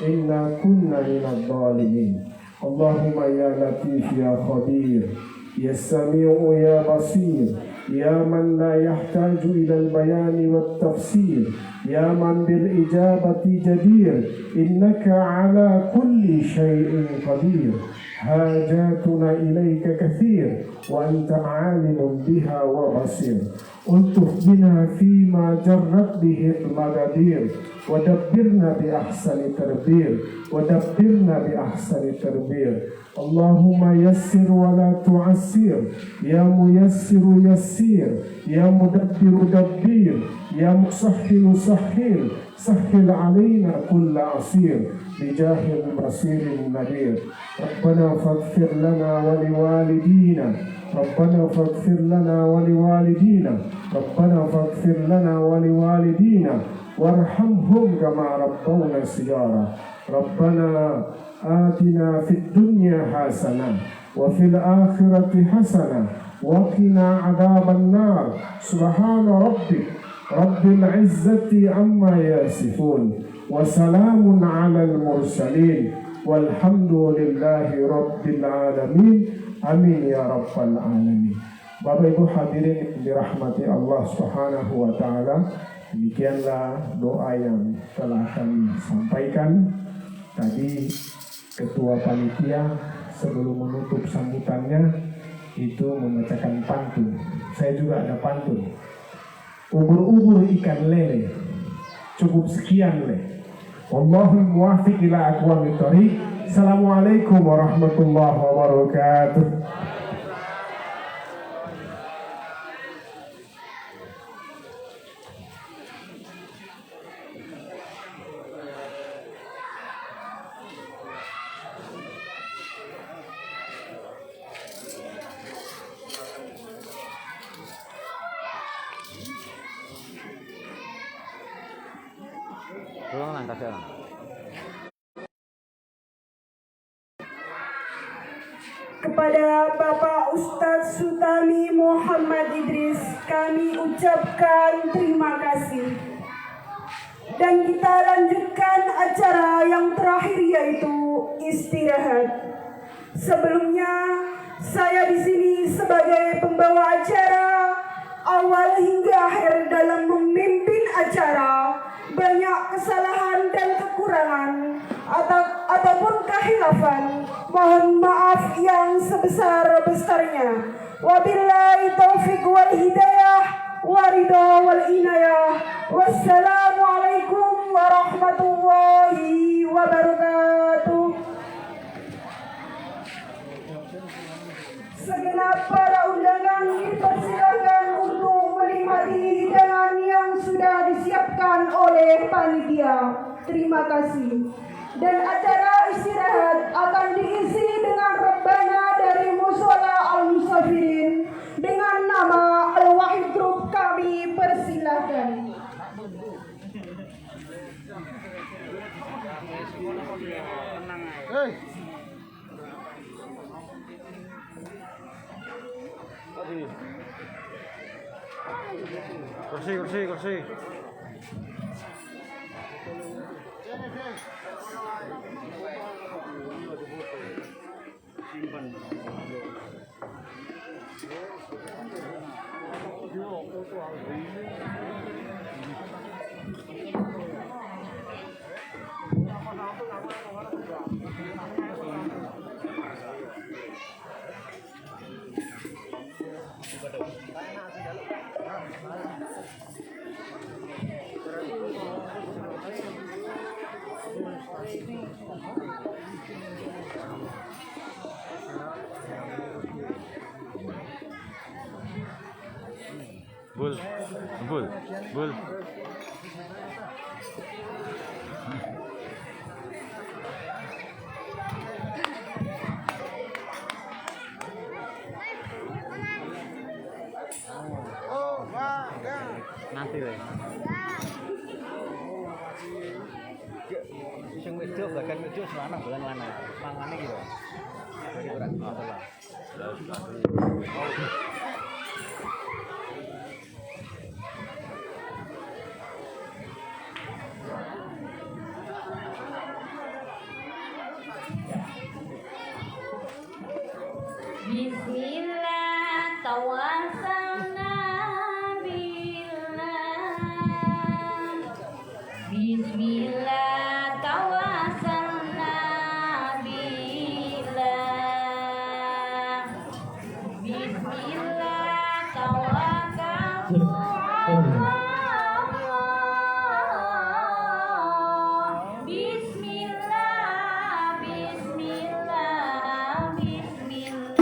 inna kunna minadh dhalimin. Allahumma ya latif ya khabir ya sami'u ya basir ya man la yahtaju ila al-bayani wat-tafsir ya man bil ijabati jadir innaka ala kulli syai'in qadir. Hajatuna ilaika kathir wa anta alimun biha wa basir. Ultuf bina fima jarrat bihi al-madadir wa dabbirna bi ahsani tarbir wa dabbirna bi ahsani tarbir. Allahumma yassir wa la tu'assir ya muyassiru yassir ya mudabbiru dabbir ya musahhilu sahhil sahhil alaina kulla asir bijahil basirin nadir. Rabbana faghfir lana wa liwalidina Rabbana faghfir lana wa liwalidina Rabbana faghfir lana wa liwalidina warhamhum kama rabbawna sigara. Rabbana atina fid dunya hasanah wa fil akhirati hasanah wa qina adzaban nar. Subhana rabbik rabbil izzati amma yasifun wa salamun alal mursalin walhamdulillahi rabbil alamin. Amin ya rabbal alamin. Bapak Ibu hadirin yang dirahmati Allah Subhanahu wa taala, demikianlah doa yang telah kami sampaikan. Tadi ketua panitia sebelum menutup sambutannya itu membacakan pantun. Saya juga ada pantun. Ubur-ubur ikan lele. Cukup sekian le. Wallahul muwaffiq ila aqwamit thoriq. Assalamualaikum warahmatullahi wabarakatuh. Tolong angkat jalan. Kepada Bapak Ustadz Sutami Muhammad Idris kami ucapkan terima kasih. Dan kita lanjutkan acara yang terakhir yaitu istirahat. Sebelumnya saya di sini sebagai pembawa acara awal hingga akhir dalam memimpin acara banyak kesalahan dan kekurangan ataupun kehilafan. Mohon maaf yang sebesar-besarnya. Wabillahi taufiq wal hidayah waridho wal inayah. Wassalamualaikum warahmatullahi wabarakatuh. Segenap para undangan dipersilakan untuk menikmati hidangan yang sudah disiapkan oleh panitia. Terima kasih. Dan acara istirahat akan diisi dengan rebana dari Mushola Al-Musafirin dengan nama Al-Wahid Group. Kami persilahkan. Kursi. Bul, bul, bul. Nanti deh. Sing wedok bagian wedok selanang bulan lanang. Mangane gitu. Jadi berat masalah. Bismillah tawassalna billah. Bismillah tawassalna billah. Bismillah tawakkaltu ala Allah. Bismillah, bismillah, bismillah.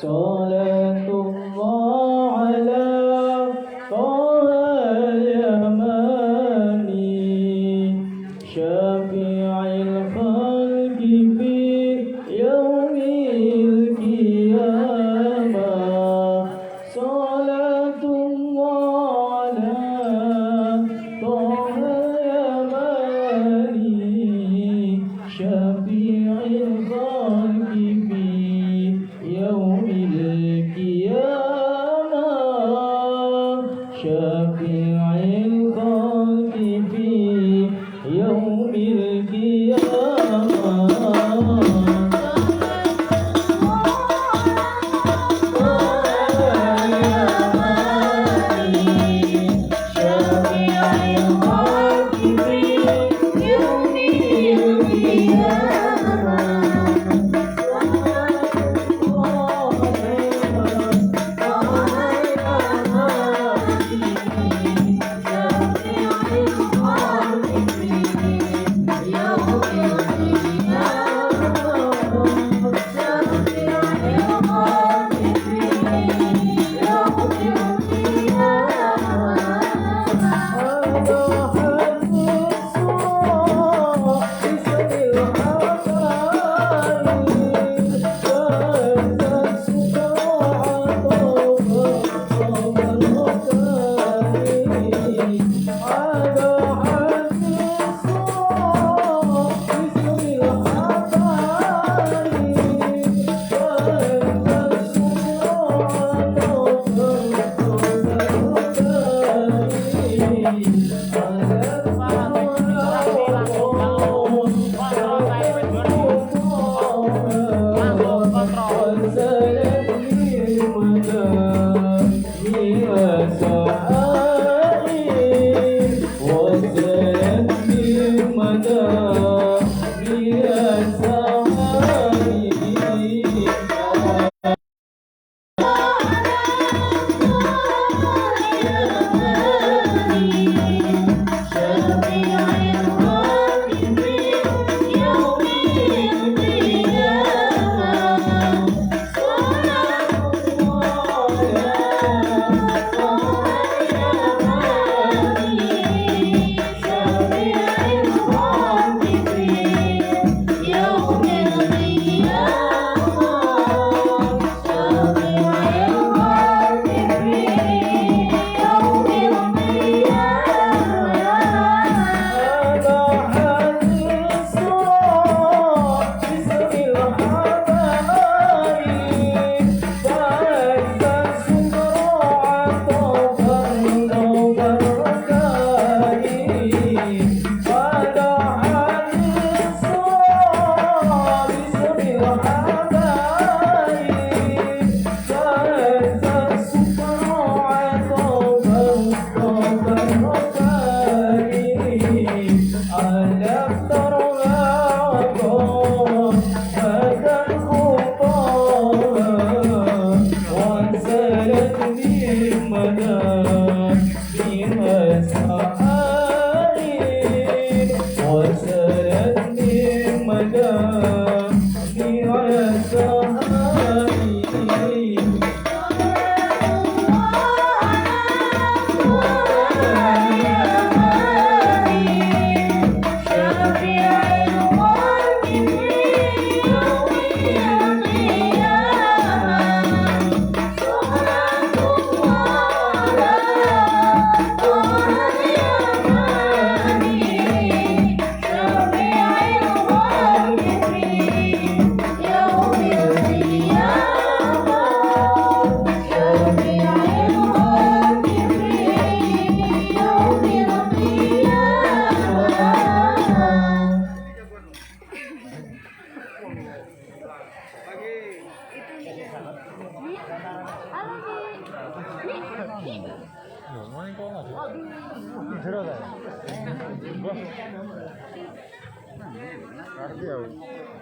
صلاة الله على طه اليماني شفيع الخلق في يوم القيامة صلاة الله على طه اليماني شفيع الخلق في يوم القيامة شفيع الخلق في يوم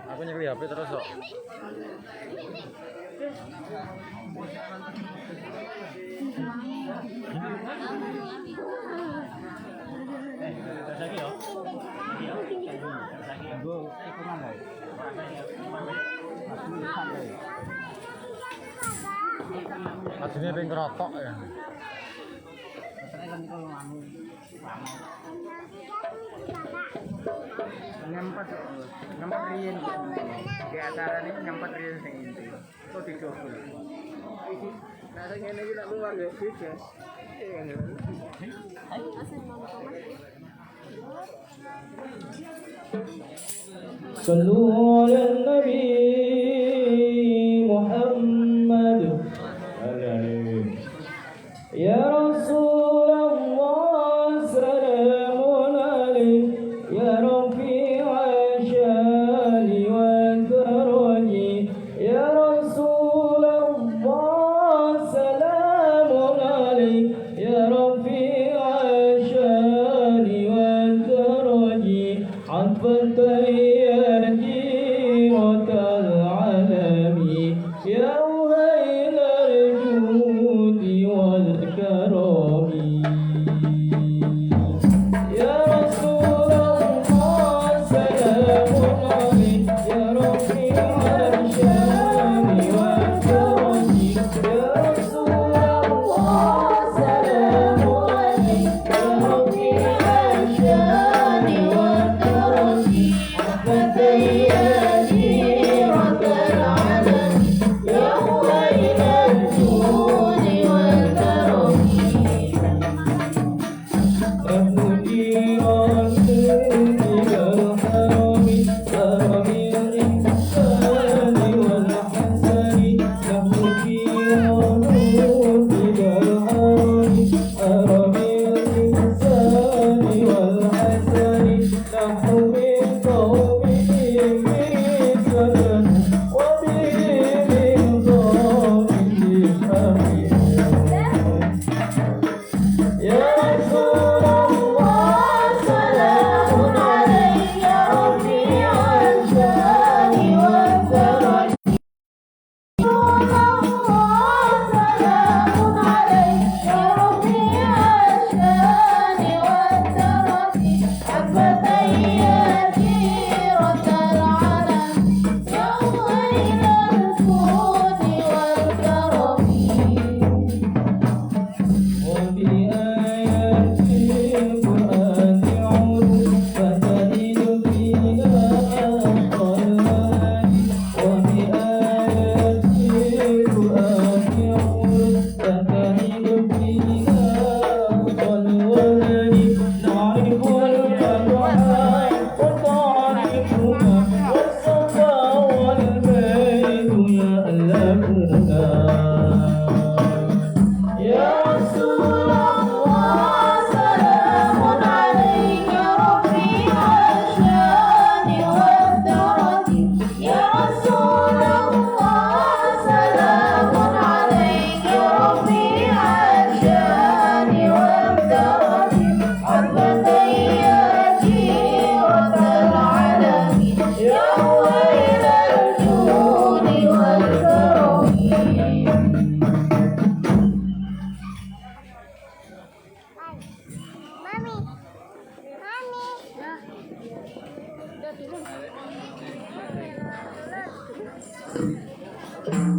Aku nyari HP terus kok. Lagi yo. Gue ikut mana? Aslinya pengen ngerokok ya. Nyempat riyen di acara ini nyempat riyen sing inti kok didobel nah sing ngene iki lak luar ya beda صلوا على النبي محمد يا رسول الله سلام عليك يا رفيع الشان والدرج يا رسول الله سلام عليك يا رفيع الشان والدرج عطفة يا جيرة العالم يا ويل الجود والكرم يا رسول الله سلام عليك يا رفيع الشان والكرم يا رسول الله سلام عليك يا رفيع الشان والكرم عطفة يا جيرة العالم يا ويل الجود والكرم يا رسول الله سلام عليك يا رفيع الشان والدرج سلام عليك يا رفيع الشان والدرج حبة يا جيرة العالم يا ويل الجود والكرم وفي آيات القرآن عروض فتجد فيها أقوال وفي آيات القرآن عروض فتجد فيها أقوال نعرف الأنواع وطعرفها والصفا والبيت يألفها يا رسول الله سلام عليك يا رفيع الشان والدرج يا رسول الله سلام عليك يا رفيع الشان والدرج حربة يا جيرة العالم يا ويل الجود والكرم Mami.